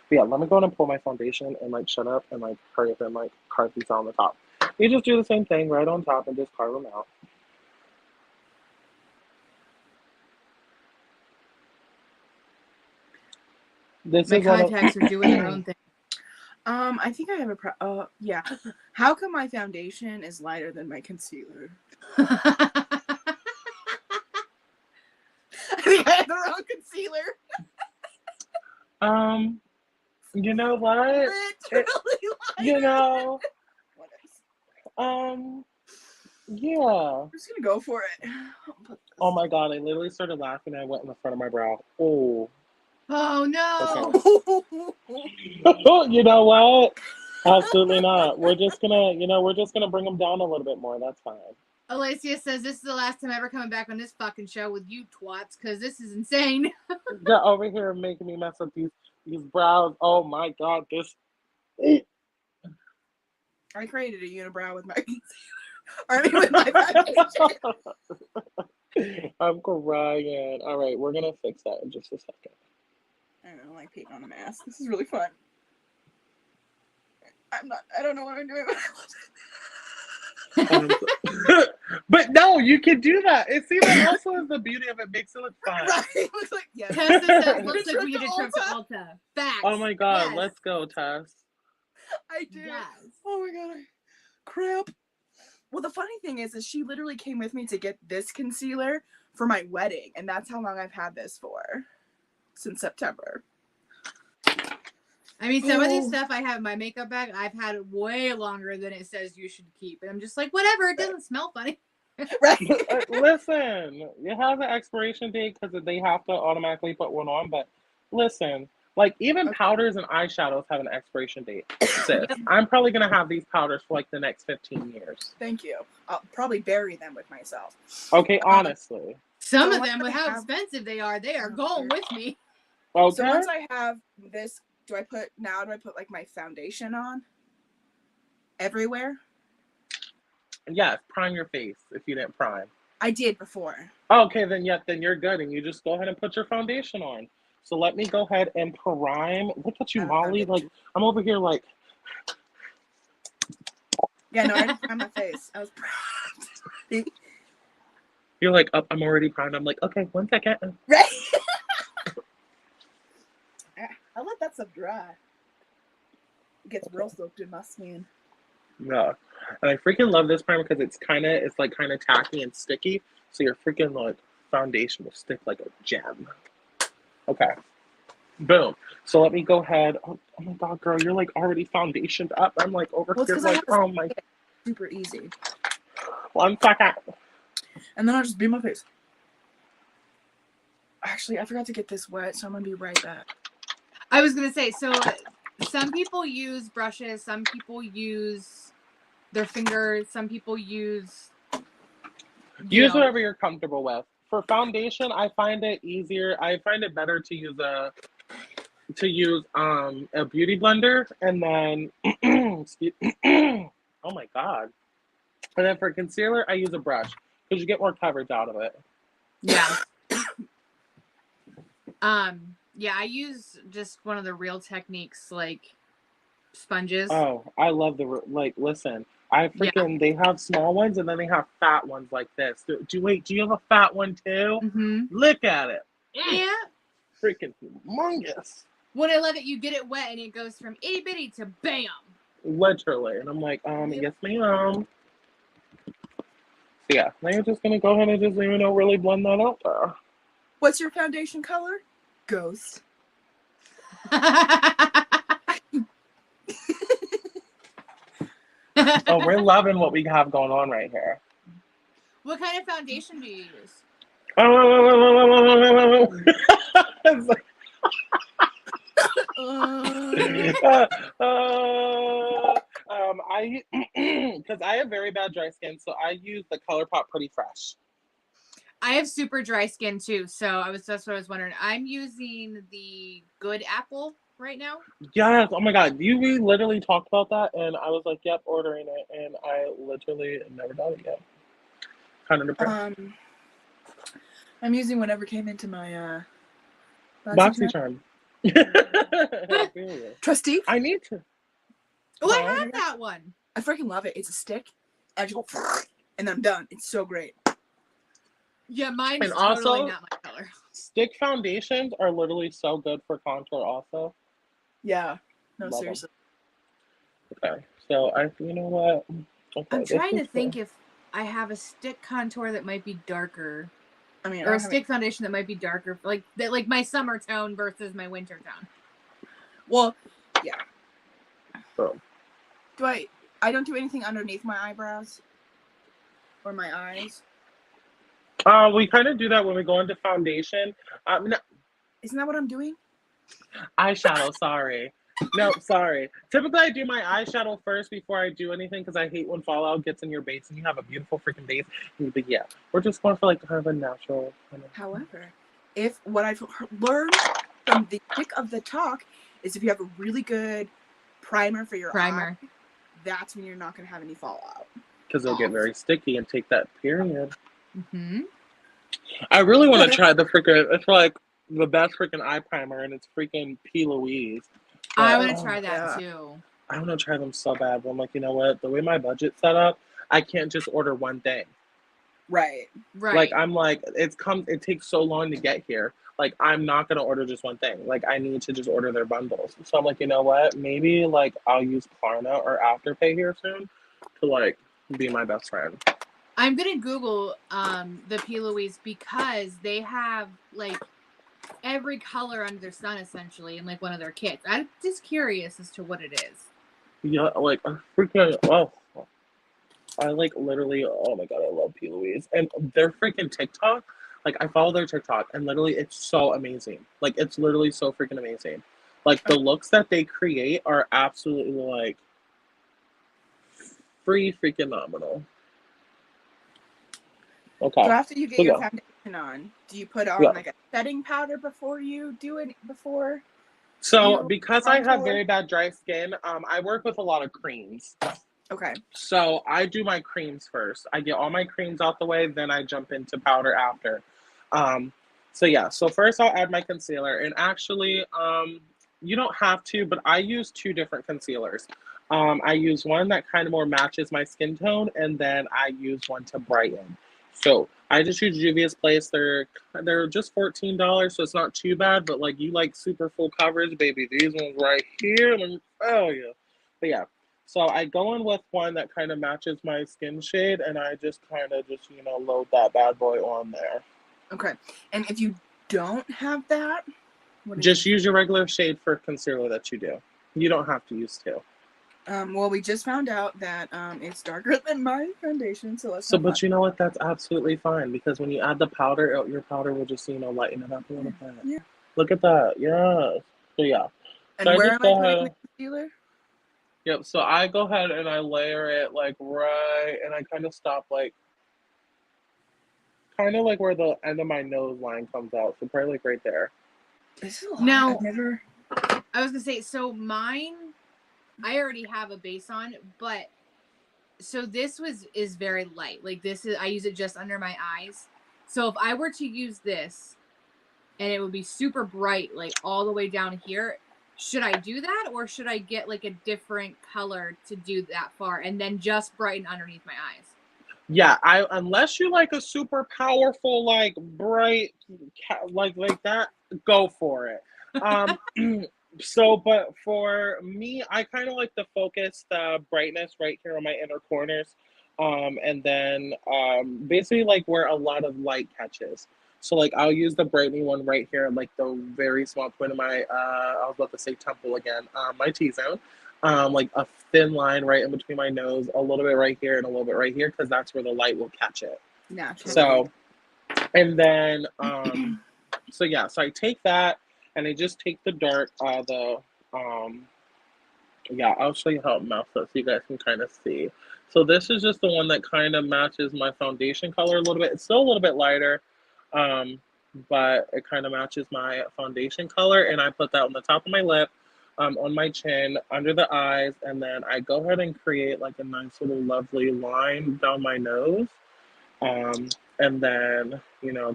But yeah, let me go and pull my foundation and like shut up and like hurry up and like carve these on the top. You just do the same thing right on top and just carve them out. This My is one of contacts are doing their own thing. I think I have a yeah. How come my foundation is lighter than my concealer? I think I have the wrong concealer. You know what? Literally You know, What is? yeah. I'm just gonna go for it. Oh my god, I literally started laughing and I went in the front of my brow. Oh. Oh no. Okay. You know what? Absolutely not. We're just gonna bring them down a little bit more. That's fine. Alaysia says this is the last time ever coming back on this fucking show with you twats, because this is insane. They're over here making me mess up these brows. Oh my god, this. I created a unibrow with my concealer. I mean, with my foundation. I'm crying. All right, we're gonna fix that in just a second. I don't like painting on a mask. This is really fun. I don't know what I'm doing. But no, you can do that. It seems that also is the beauty of it. Makes it look fun. Right? It looks like, yes. Tessa says looks like we need a trip to Ulta. Facts. Oh my god, Yes. let's go, Tess. I do. Yes. Oh my god. Crap. Well, the funny thing is she literally came with me to get this concealer for my wedding, and that's how long I've had this for. Since September. I mean, some of these stuff I have in my makeup bag, I've had it way longer than it says you should keep. And I'm just like, whatever, it doesn't smell funny. Right? Listen, it has an expiration date because they have to automatically put one on. But listen, like even powders and eyeshadows have an expiration date. Sis, I'm probably gonna have these powders for like the next 15 years. Thank you. I'll probably bury them with myself. Okay, honestly. Some So of them, with once I how have- expensive they are going with me. Okay. So once I have this, do I put like my foundation on? Everywhere? Yes, prime your face if you didn't prime. I did before. Okay, then you're good, and you just go ahead and put your foundation on. So let me go ahead and prime. Look at you, Molly. Like I'm over here, like. Yeah, no, I didn't prime my face. I was primed. You're like, oh, I'm already primed. I'm like, okay, 1 second. Right? I'll let that stuff dry. It gets real soaked in my skin. No, and I freaking love this primer because it's kind of tacky and sticky. So your freaking like foundation will stick like a gem. Okay, boom. So let me go ahead. Oh my god, girl, you're like already foundationed up. I'm like over Well, it's here 'cause I like, have oh my. Super easy. 1 second. And then I'll just beat my face. Actually, I forgot to get this wet, so I'm gonna be right back. I was going to say, so some people use brushes, some people use their fingers, some people use... Use whatever you're comfortable with. For foundation, I find it easier. I find it better to use a beauty blender, and then oh my god. And then for concealer, I use a brush because you get more coverage out of it. Yeah. Yeah, I use just one of the Real Techniques, like, sponges. Oh, I love listen, they have small ones and then they have fat ones like this. Do you have a fat one too? Mm-hmm. Look at it. Yeah. Freaking humongous. What I love it, you get it wet and it goes from itty bitty to bam. Literally. And I'm like, yes ma'am. So yeah, now you're just gonna go ahead and just, really blend that out there. What's your foundation color? Ghost. Oh, we're loving what we have going on right here. What kind of foundation do you use? It's like- because I have very bad dry skin, so I use the ColourPop Pretty Fresh. I have super dry skin too, so that's what I was wondering. I'm using the Good Apple right now. Yes, oh my god, we literally talked about that, and I was like, yep, ordering it, and I literally never done it yet. Kind of depressed. I'm using whatever came into my BoxyCharm. Trustee? I need to. Oh, I have that one. I freaking love it. It's a stick. I just go, and I'm done. It's so great. Yeah, mine's And totally also- not my color. stick foundations are literally so good for contour also. Yeah. No, Love 'em. seriously. Okay, so you know what? Okay, I'm this trying to is think good. if I have a stick contour that might be darker, I mean, or a stick foundation that might be darker, like my summer tone versus my winter tone. Well, yeah. So, I don't do anything underneath my eyebrows or my eyes. we kind of do that when we go into foundation. No, Isn't that what I'm doing? eyeshadow, sorry. No, sorry. Typically, I do my eyeshadow first before I do anything because I hate when fallout gets in your base and you have a beautiful freaking base. But yeah, we're just going for like kind of a natural kind of. However, if what I've learned from the tick of the talk is if you have a really good primer for your eye, that's when you're not going to have any fallout. Because they'll get very sticky and take that period. Mm-hmm. I really want to try the freaking, it's like the best freaking eye primer and it's freaking P. Louise. I want to try that too. I want to try them so bad, but I'm like, you know what? The way my budget's set up, I can't just order one thing. Right. Like, I'm like, it takes so long to get here. Like, I'm not going to order just one thing. Like, I need to just order their bundles. So I'm like, you know what? Maybe, like, I'll use Klarna or Afterpay here soon to, like, be my best friend. I'm going to Google the P. Louise because they have, like, every color under the sun, essentially, in, like, one of their kits. I'm just curious as to what it is. Yeah, like, freaking, I, like, literally, oh my god, I love P. Louise. And their freaking TikTok, like, I follow their TikTok, and literally, it's so amazing. Like, it's literally so freaking amazing. Like, the looks that they create are absolutely, like, freaking phenomenal. Okay. So after you get your foundation on, do you put on, like, a setting powder before you do it, before? So, because I have very bad dry skin, I work with a lot of creams. Okay. So I do my creams first. I get all my creams out the way, then I jump into powder after. So first I'll add my concealer. And actually, you don't have to, but I use 2 different concealers. I use one that kind of more matches my skin tone, and then I use one to brighten. So I just use Juvia's Place. They're just $14, so it's not too bad. But like you like super full coverage, baby, these ones right here. Let me tell you. But yeah. So I go in with one that kind of matches my skin shade, and I just kind of load that bad boy on there. Okay. And if you don't have that, just use your regular shade for concealer that you do. You don't have to use 2. Well, we just found out that it's darker than my foundation, so let's. But you know what? That's absolutely fine because when you add the powder, your powder will just lighten it up a little bit. Yeah. Look at that. Yeah. So yeah. And where am I putting my concealer? Yep, so I go ahead and I layer it like right, and I kind of stop like, kind of like where the end of my nose line comes out. So probably like right there. This is a lot. Now, I was gonna say, so mine, I already have a base on, but so this is very light. Like I use it just under my eyes. So if I were to use this, and it would be super bright, like all the way down here. Should I do that, or should I get like a different color to do that far and then just brighten underneath my eyes? Yeah, unless you like a super powerful, like bright, like that, go for it. But for me, I kind of like to focus the brightness right here on my inner corners, and then basically like where a lot of light catches. So like I'll use the brightening one right here, like the very small point of my I was about to say temple again, my T-zone, like a thin line right in between my nose, a little bit right here and a little bit right here, because that's where the light will catch it. Naturally. So, and then so I take that and I just take the dark, I'll show you how it melts so you guys can kind of see. So this is just the one that kind of matches my foundation color a little bit. It's still a little bit lighter. But it kind of matches my foundation color, and I put that on the top of my lip, on my chin, under the eyes, and then I go ahead and create like a nice little lovely line down my nose, and then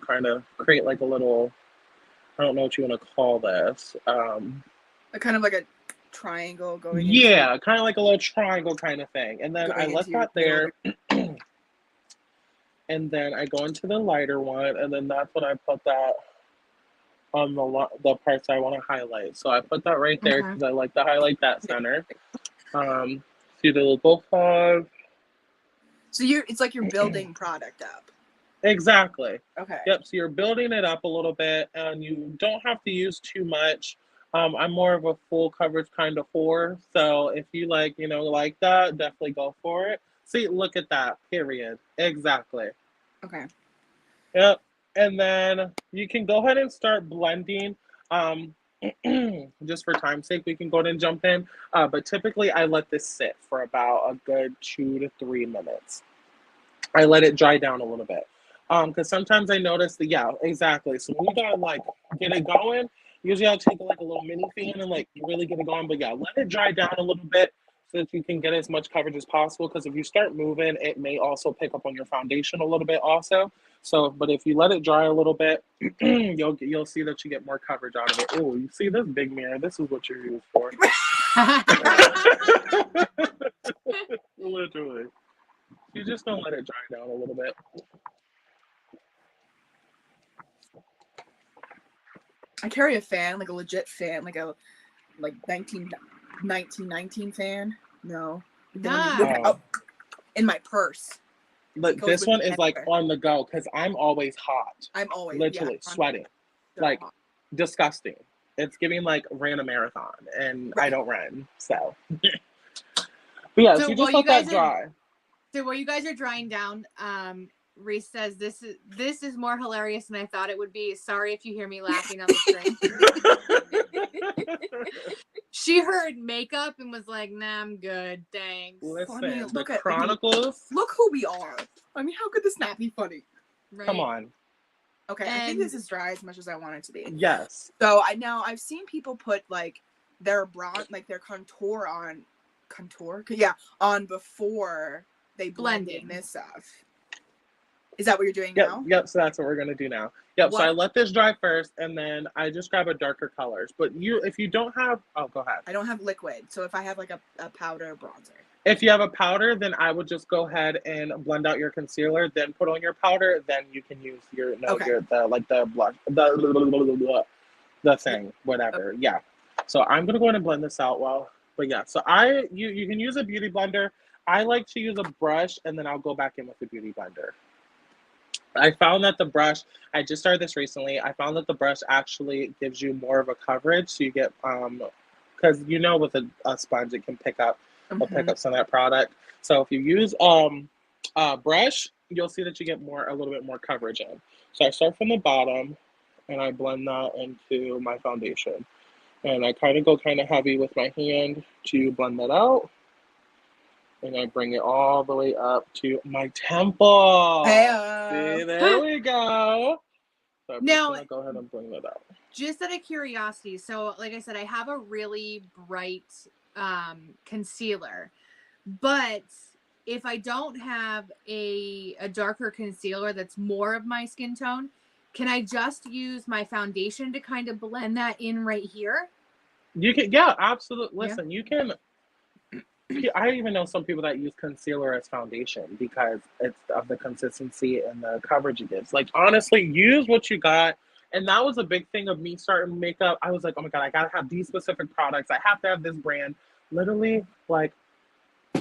kind of create like a little, I don't know what you want to call this, kind of like a triangle going. Yeah, kind of like a little triangle kind of thing, and then I let that there. And then I go into the lighter one, and then that's when I put that on the parts I want to highlight. So I put that right there because I like to highlight that center. See the little fog. So it's like you're building product up. Exactly. Okay. Yep. So you're building it up a little bit, and you don't have to use too much. I'm more of a full coverage kind of whore. So if you like that, definitely go for it. See, look at that. Period. Exactly. Okay. Yep. And then you can go ahead and start blending. Just for time's sake, we can go ahead and jump in. But typically, I let this sit for about a good 2 to 3 minutes. I let it dry down a little bit. Because sometimes I notice that, yeah, exactly. So when you gotta like get it going, usually I'll take like a little mini fan and like really get it going. But yeah, let it dry down a little bit so that you can get as much coverage as possible. Because if you start moving, it may also pick up on your foundation a little bit also. So, but if you let it dry a little bit, you'll see that you get more coverage out of it. Oh, you see this big mirror? This is what you're used for. Literally. You just don't let it dry down a little bit. I carry a fan, like a legit fan, like 1919 fan. No. In my purse. But this one is like on the go because I'm always hot. I'm always literally sweating. So like hot. Disgusting. It's giving like ran a marathon and I don't run. So but yeah, so you just let that dry. So while you guys are drying down, Reese says this is more hilarious than I thought it would be. Sorry if you hear me laughing on the screen. She heard makeup and was like, "Nah, I'm good, thanks." Listen, look at Chronicles. Look who we are. I mean, how could this not be funny? Right? Come on. Okay, I think this is dry as much as I want it to be. Yes. So I've seen people put like their bronze, like their contour on before they blend in this stuff. Is that what you're doing now? Yep, so that's what we're gonna do now. Yep, so I let this dry first and then I just grab a darker colors. But if you don't have go ahead. I don't have liquid, so if I have like a powder bronzer. If you have a powder, then I would just go ahead and blend out your concealer, then put on your powder, then you can use your the blush, the thing, whatever. Okay. Yeah. So I'm gonna go ahead and blend this out so you can use a beauty blender. I like to use a brush and then I'll go back in with the beauty blender. I found that the brush, I just started this recently, I found that the brush actually gives you more of a coverage. So you get, because with a sponge, it can pick up some of that product. So if you use a brush, you'll see that you get a little bit more coverage in. So I start from the bottom and I blend that into my foundation. And I go heavy with my hand to blend that out. And I bring it all the way up to my temple. See, there we go. So I'm just gonna go ahead and bring that out. Just out of curiosity, so like I said, I have a really bright concealer, but if I don't have a darker concealer that's more of my skin tone, can I just use my foundation to kind of blend that in right here? You can, absolutely. Listen, you can. I even know some people that use concealer as foundation because it's of the consistency and the coverage it gives. Like, honestly, use what you got. And that was a big thing of me starting makeup. I was like, oh my God, I got to have these specific products. I have to have this brand. Literally, like,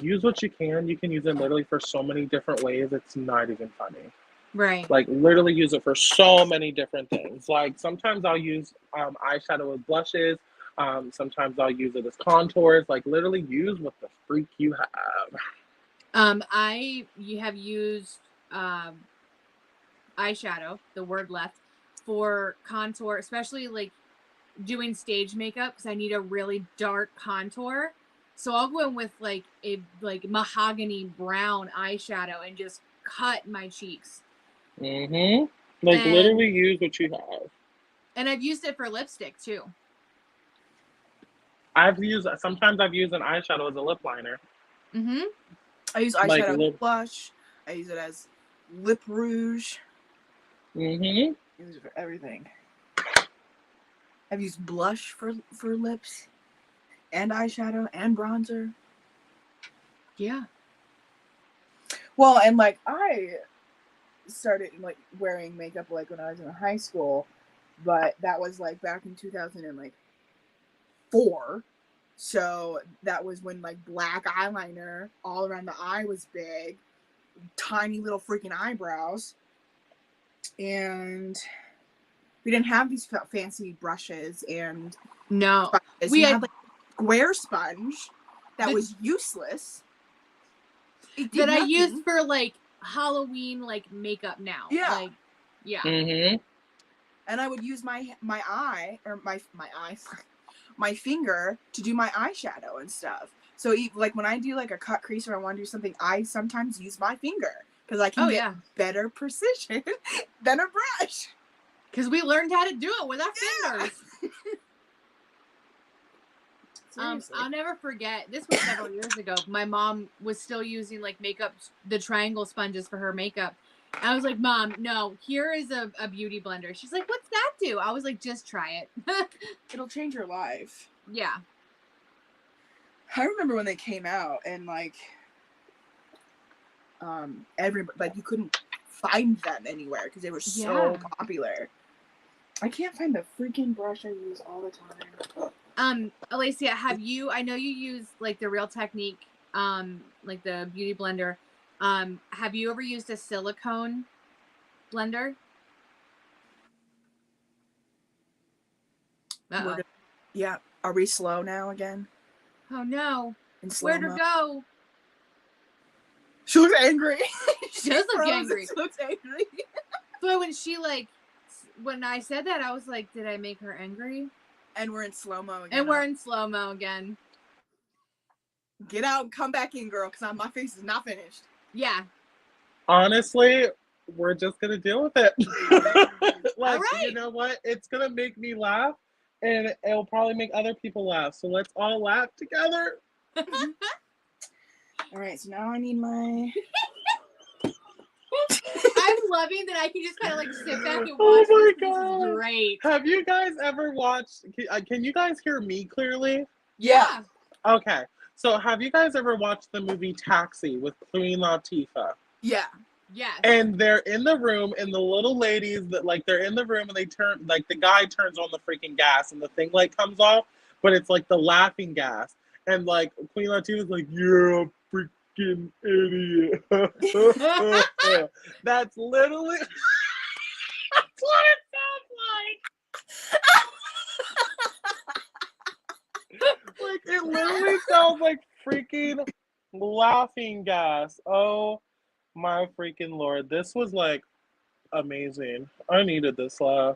use what you can. You can use it literally for so many different ways. It's not even funny. Right. Like, literally use it for so many different things. Like, sometimes I'll use eyeshadow with blushes. Sometimes I'll use it as contours. Like, literally use what the freak you have. You have used eyeshadow, the word left, for contour, especially like doing stage makeup because I need a really dark contour. So I'll go in with like a mahogany brown eyeshadow and just cut my cheeks. Literally use what you have. And I've used it for lipstick too. Sometimes I've used an eyeshadow as a lip liner. I use eyeshadow as blush. I use it as lip rouge. I use it for everything. I've used blush for lips and eyeshadow and bronzer. Yeah. Well, and like I started like wearing makeup like when I was in high school but that was like back in 2004. So that was when like black eyeliner all around the eye was big, tiny little freaking eyebrows, and we didn't have these fancy brushes and No, sponges. we had like square sponge that was useless. That I used for like Halloween like makeup now. Yeah. Like, yeah. Mm-hmm. And I would use my eye or my my finger to do my eyeshadow and stuff. So like when I do like a cut crease or I want to do something, I sometimes use my finger because I can get better precision than a brush. Because we learned how to do it with our fingers. I'll never forget. This was several years ago. My mom was still using like the triangle sponges for her makeup. I was like, Mom, no, here is a beauty blender. She's like, what's that do? I was like, just try it. It'll change your life. Yeah. I remember when they came out and like everybody, like you couldn't find them anywhere because they were so popular. I can't find the freaking brush I use all the time. Alaysia, I know you use like the Real Technique, like the beauty blender. Have you ever used a silicone blender? Yeah. Are we slow now again? Oh no. Where'd her go? She looks angry. She does look angry. She looks angry. But when I said that, I was like, did I make her angry? And we're in slow-mo again. Get out and come back in, girl, because my face is not finished. Yeah. Honestly, we're just going to deal with it. Like, right. You know what? It's going to make me laugh, and it'll probably make other people laugh. So let's all laugh together. All right, so now I need my... I'm loving that I can just kind of like sit back and watch. Oh my this. God. This is great. Have you guys ever watched... Can you guys hear me clearly? Yeah. Okay. So have you guys ever watched the movie Taxi with Queen Latifah? Yeah. Yes. And they're in the room, and the little ladies that like they're in the room, and they turn like the guy turns on the freaking gas, and the thing like comes off, but it's like the laughing gas, and like Queen Latifah's like, "You're a freaking idiot." That's literally that's what it sounds like. Like it literally sounds like freaking laughing gas. Oh my freaking Lord. This was like amazing. I needed this laugh.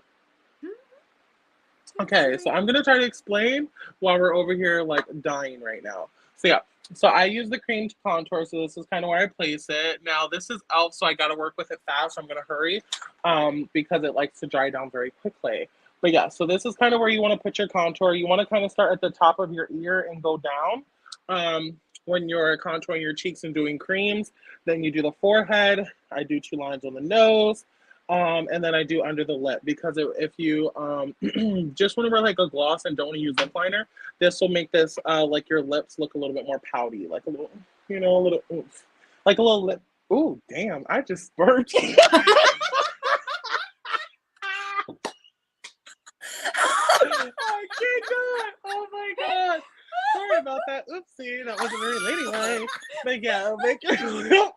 Okay, so I'm gonna try to explain while we're over here like dying right now. So yeah, so I use the cream to contour, so this is kind of where I place it. Now this is e.l.f., so I gotta work with it fast, so I'm gonna hurry because it likes to dry down very quickly. But yeah, so this is kind of where you want to put your contour. You want to kind of start at the top of your ear and go down when you're contouring your cheeks and doing creams. Then you do the forehead. I do 2 lines on the nose. And then I do under the lip, because if you just want to wear like a gloss and don't want to use lip liner, this will make this like your lips look a little bit more pouty, like a little, you know, a little oomph, like a little lip. Ooh, damn! I just burped. I can't do it. Oh my God! Sorry about that. Oopsie, that wasn't very ladylike. But yeah, make it.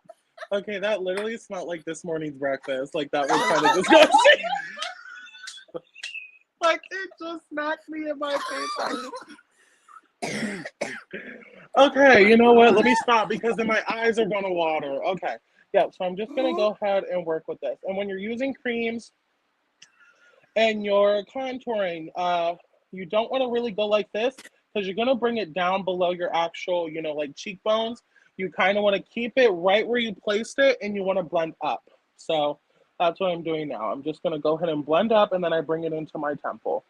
Okay, that literally smelled like this morning's breakfast. Like, that was kind of disgusting. Like, it just smacked me in my face. Okay, you know what? Let me stop, because then my eyes are going to water. Okay, yeah, so I'm just going to go ahead and work with this. And when you're using creams and you're contouring, you don't want to really go like this, because you're going to bring it down below your actual, you know, like cheekbones. You kind of want to keep it right where you placed it, and you want to blend up. So that's what I'm doing now. I'm just going to go ahead and blend up, and then I bring it into my temple.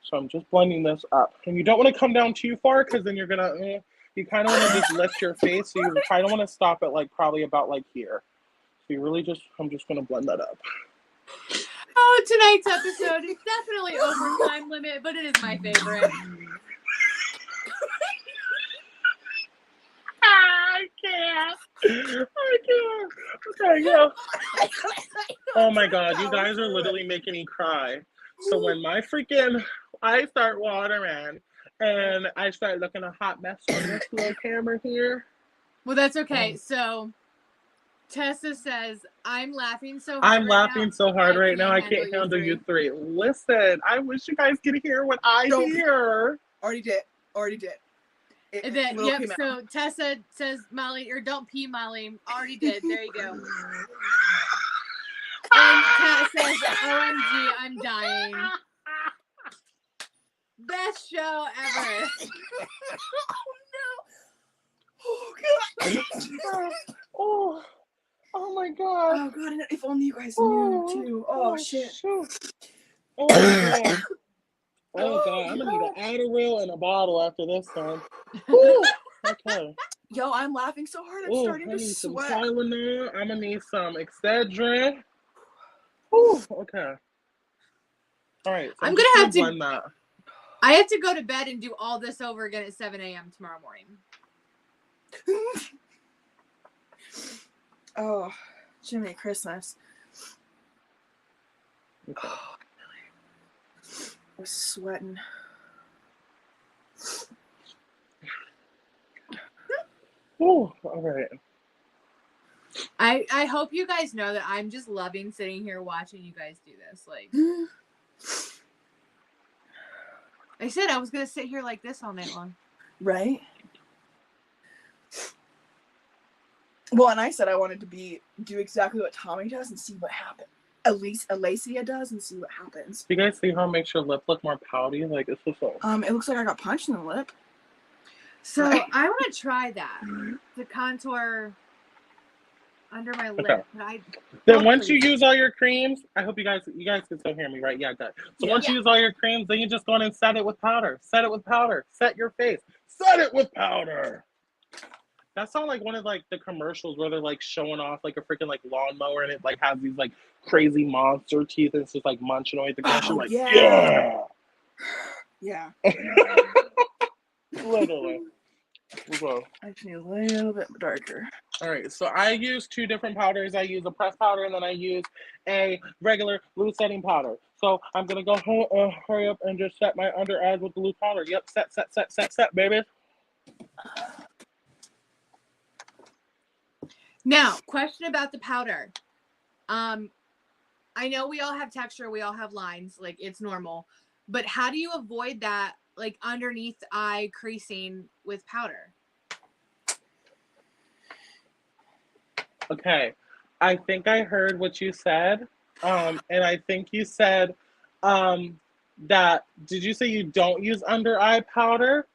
So I'm just blending this up. And you don't want to come down too far, because then you're going to, you kind of want to just lift your face. So you kind of want to stop at like probably about like here. So you really just, I'm just going to blend that up. Oh, tonight's episode is definitely over time limit, but it is my favorite. I can't. Okay, yeah. Oh my God, you guys are literally making me cry. So when I start watering and I start looking a hot mess on this little camera here. Well, that's okay. So Tessa says, I'm laughing so hard. I'm laughing so hard right now. I can't handle you three. Listen, I wish you guys could hear what I hear. Already did. And then, yep, so Tessa says, Molly, or don't pee, Molly. Already did. There you go. And Kat says, OMG, I'm dying. Best show ever. Oh my god. Oh god, if only you guys knew too. Oh shit. Shoot. Oh my god. Oh god, I'm gonna need an Adderall and a bottle after this time. Okay. Yo, I'm laughing so hard. I'm starting to sweat. Some Tylenol. I'm gonna need some Excedrin. Okay. All right. So I'm gonna have to blend that. I have to go to bed and do all this over again at 7 a.m. tomorrow morning. Oh, Jimmy Christmas. Okay. Oh, really? I was sweating. Oh, all right. I hope you guys know that I'm just loving sitting here watching you guys do this. Like, I said I was gonna sit here like this all night long. Right? Well, and I said I wanted to do exactly what Tommy does and see what happens. At least Alaysia does and see what happens. Do you guys see how it makes your lip look more pouty? Like, it's just so... It looks like I got punched in the lip. So I want to try that. The contour under my lip. Okay. Then once you use all your creams, I hope you guys can still hear me, right? Yeah, good. So once you use all your creams, then you just go in and set it with powder. Set it with powder. Set your face. Set it with powder. That sounds like one of like the commercials where they're like showing off like a freaking like lawnmower and it like has these like crazy monster teeth and it's just like munching away at the commercial. Like, yeah. Literally. Okay. I just need a little bit darker. All right, so I use two different powders. I use a pressed powder and then I use a regular loose setting powder. So I'm gonna go hurry up and just set my under eyes with the loose powder. Yep, set, baby. Now, question about the powder. I know we all have texture, we all have lines, like it's normal. But how do you avoid that, like underneath eye creasing with powder? Okay, I think I heard what you said, and I think you said that. Did you say you don't use under eye powder?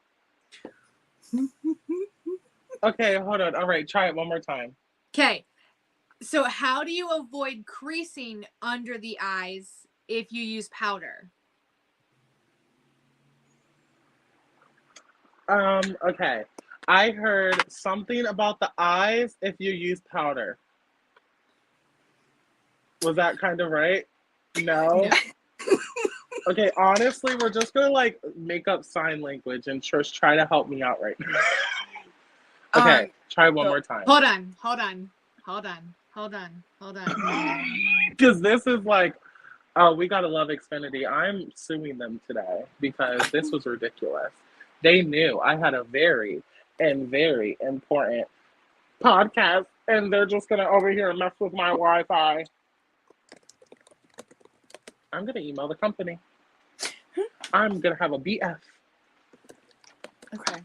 Okay, hold on. All right, try it one more time. Okay, so how do you avoid creasing under the eyes if you use powder? Okay. I heard something about the eyes if you use powder. Was that kind of right? No? Okay, honestly, we're just gonna like make up sign language and just try to help me out right now. Okay, try one more time. Hold on. Because this is like, oh, we gotta love Xfinity. I'm suing them today because this was ridiculous. They knew I had a very important podcast, and they're just gonna over here mess with my Wi-Fi. I'm gonna email the company. I'm gonna have a BF. Okay.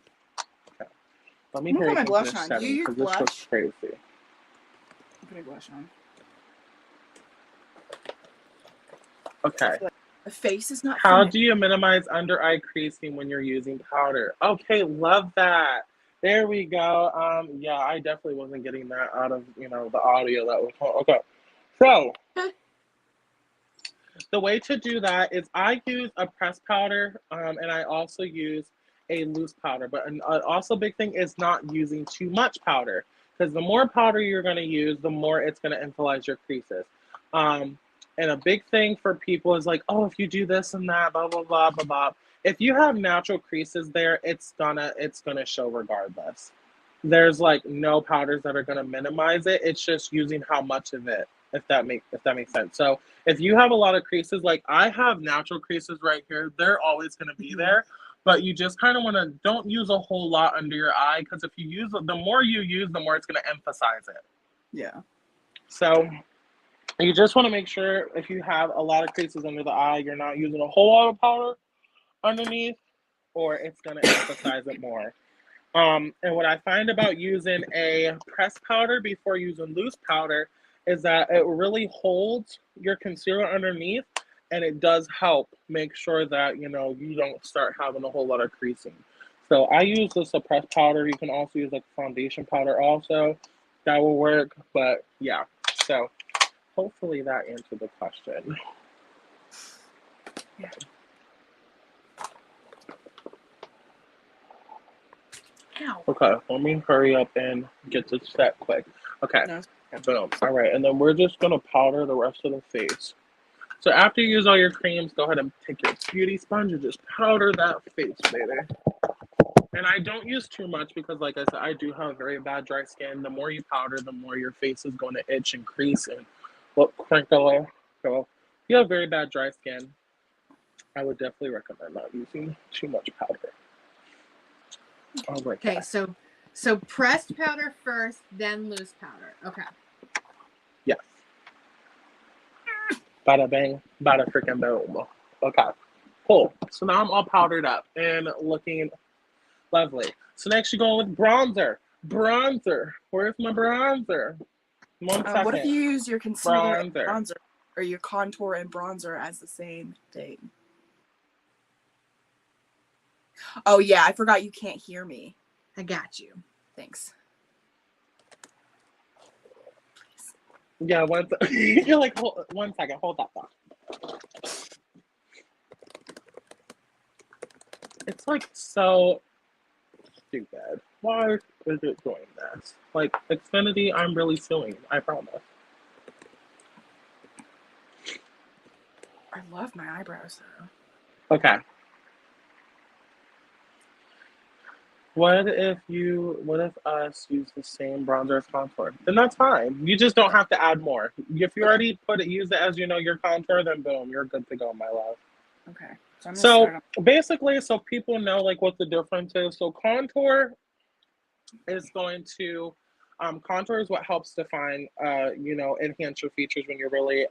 Let me hear my blush on. You use this blush? looks crazy. I'm putting blush on. Okay. The face is not. How do you minimize under eye creasing when you're using powder? Okay, love that. There we go. Yeah, I definitely wasn't getting that out of the audio that was okay. So the way to do that is I use a pressed powder, and I also use a loose powder. But also big thing is not using too much powder, because the more powder you're going to use, the more it's going to influence your creases. And a big thing for people is like, oh, if you do this and that, blah, blah, blah, blah, blah. If you have natural creases there, it's gonna show regardless. There's like no powders that are gonna minimize it. It's just using how much of it if that makes sense. So if you have a lot of creases, like I have natural creases right here, they're always going to be there. But you just kind of want to don't use a whole lot under your eye, because if you use the more you use, the more it's going to emphasize it. Yeah. So you just want to make sure if you have a lot of creases under the eye, you're not using a whole lot of powder underneath, or it's going to emphasize it more. And what I find about using a pressed powder before using loose powder is that it really holds your concealer underneath, and it does help make sure that, you don't start having a whole lot of creasing. So I use this a pressed powder. You can also use like foundation powder also. That will work. But yeah, so hopefully that answered the question. Yeah. Ow. Okay, let me hurry up and get this set quick. Okay, No. boom. All right, and then we're just gonna powder the rest of the face. So after you use all your creams, go ahead and take your beauty sponge and just powder that face, baby. And I don't use too much because, like I said, I do have very bad dry skin. The more you powder, the more your face is going to itch and crease and look crinkly. So if you have very bad dry skin, I would definitely recommend not using too much powder. Oh my Okay, God. so pressed powder first, then loose powder. Okay. Yes. Bada bang, bada freaking boom. Okay, cool. So now I'm all powdered up and looking lovely. So next you go with bronzer. Bronzer. Where's my bronzer? 1 second. What if you use your concealer and Bronzer. bronzer, or your contour and bronzer as the same thing? Oh yeah, I forgot you can't hear me. I got you. Thanks. Yeah, you're like, 1 second, hold that thought. It's like so stupid. Why is it doing this? Like, Xfinity, I'm really suing, I promise. I love my eyebrows though. Okay. What if us use the same bronzer as contour? Then that's fine. You just don't have to add more. If you already use it as your contour, then boom, you're good to go, my love. Okay. So I'm So basically, so people know like what the difference is. So contour is going to contour is what helps define enhance your features when you're really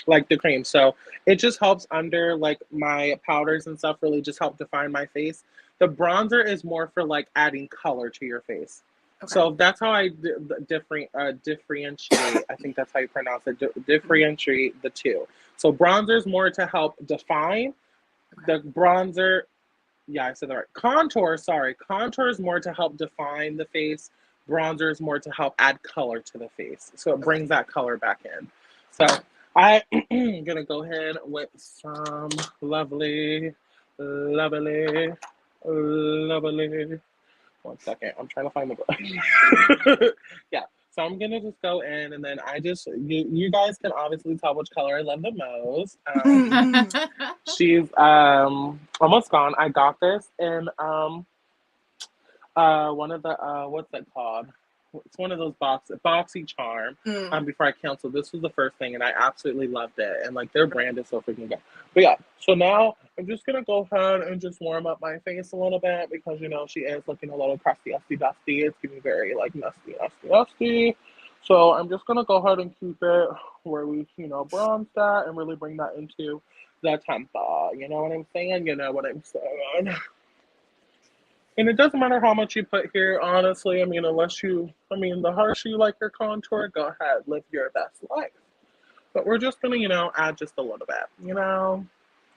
like the cream. So it just helps under like my powders and stuff really just help define my face. The bronzer is more for like adding color to your face. Okay. So that's how I differentiate. I think that's how you pronounce it. Differentiate the two. So bronzer is more to help define. The bronzer, yeah, I said that right. Contour is more to help define the face. Bronzer is more to help add color to the face. So it brings that color back in. So I'm gonna go ahead with some lovely. 1 second, I'm trying to find the book. Yeah, so I'm gonna just go in, and then you guys can obviously tell which color I love the most. She's almost gone. I got this in one of the what's it called? It's one of those boxy charm. Before I canceled, this was the first thing, and I absolutely loved it. And like their brand is so freaking good. But yeah, so now I'm just gonna go ahead and just warm up my face a little bit because she is looking a little crusty, dusty. It's giving very like musty. So I'm just gonna go ahead and keep it where we bronze that and really bring that into the temple. You know what I'm saying? You know what I'm saying? And it doesn't matter how much you put here, honestly. The harsher you like your contour, go ahead, live your best life. But we're just gonna, add just a little bit,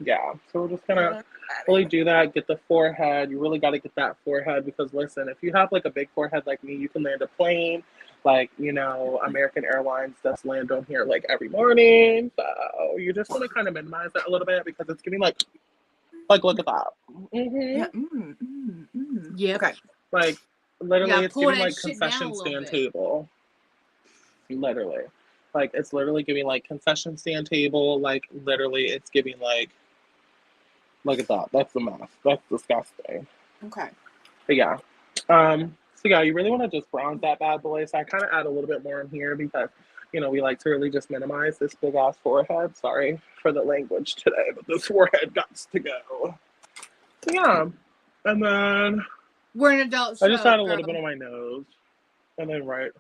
Yeah, so we're just gonna really do that, get the forehead. You really gotta get that forehead because listen, if you have like a big forehead like me, you can land a plane. Like, American Airlines does land on here like every morning. So you just wanna kind of minimize that a little bit because it's getting like look at that. Yeah. Yeah. Okay. Like literally, it's pull giving that like shit down a concession little stand bit. table. Literally, like it's literally giving like concession stand table. Like literally, it's giving like. Look at that. That's a mess. That's disgusting. Okay. But yeah. So yeah, you really want to just bronze that bad boy. So I kind of add a little bit more in here because you know, we like to really just minimize this big ass forehead. Sorry for the language today, but this forehead got to go. Yeah. And then We're an adult show, I just add a girl. little bit on my nose. And then right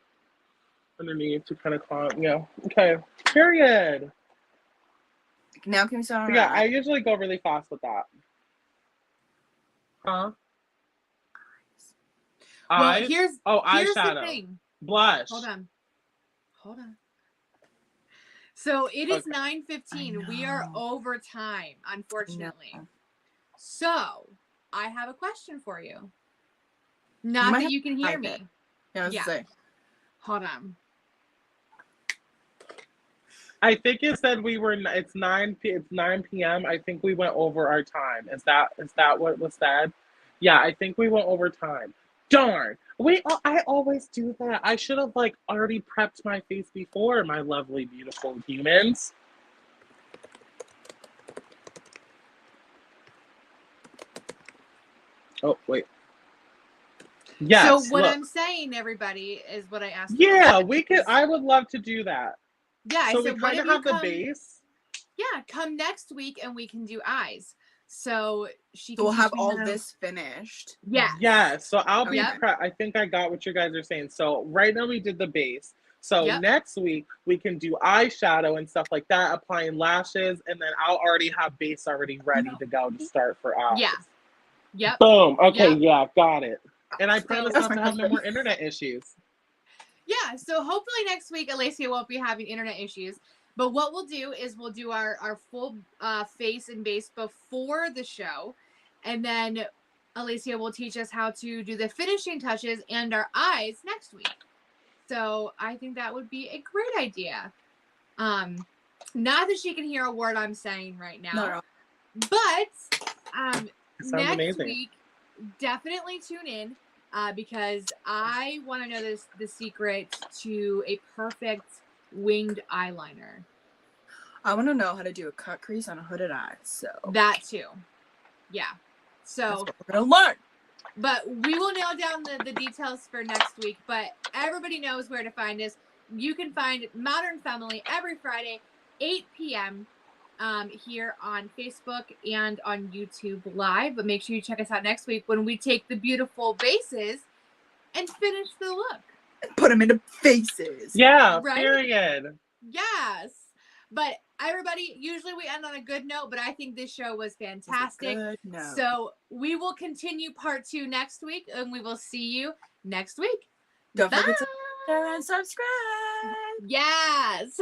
underneath to kind of calm. Yeah. Okay. Period. Now can we start on Yeah, our I usually go really fast with that. Huh? Well, Eyes? here's Oh, here's the eyeshadow. thing. Blush. Hold on. So it is Okay. 9:15. We are over time, unfortunately. No. So I have a question for you. Not that you can hear me. Yeah, I was Yeah. say. Hold on. I think it said we were. It's 9 p.m. I think we went over our time. Is that what was said? Yeah, I think we went over time. Darn. I always do that. I should have like already prepped my face before, my lovely, beautiful humans. Oh wait. Yes. So what look. I'm saying, everybody, is what I asked. Yeah, we could. I would love to do that. Yeah, I So said, we what kind if of you have the come? base. Yeah, come next week and we can do eyes. So she So can we'll teach have me all how to- this finished. Yes. Yeah, so I'll be Yep. I think I got what you guys are saying. So right now we did the base. So Yep. next week we can do eyeshadow and stuff like that, applying lashes, and then I'll already have base already ready to go to start for eyes. Yeah. Yep. Boom. Okay, Yep. yeah, got it. And I So- promise not to have no more internet issues. Yeah, so hopefully next week Alaysia won't be having internet issues. But what we'll do is we'll do our full face and base before the show. And then Alaysia will teach us how to do the finishing touches and our eyes next week. So I think that would be a great idea. Not that she can hear a word I'm saying right now. No. But Sounds next amazing. week, definitely tune in because I want to know the secret to a perfect winged eyeliner. I want to know how to do a cut crease on a hooded eye. So That too. Yeah. that's So, what we're gonna learn. but we will nail down the details for next week. But everybody knows where to find us. You can find Modern Femme-ily every Friday, 8 p.m. Here on Facebook and on YouTube Live. But make sure you check us out next week when we take the beautiful bases and finish the look. Put them into faces. Yeah, Right? period. Yes. But everybody, usually we end on a good note, but I think this show was fantastic. No. So we will continue part 2 next week, and we will see you next week. Don't Bye. forget to share and subscribe. Yes.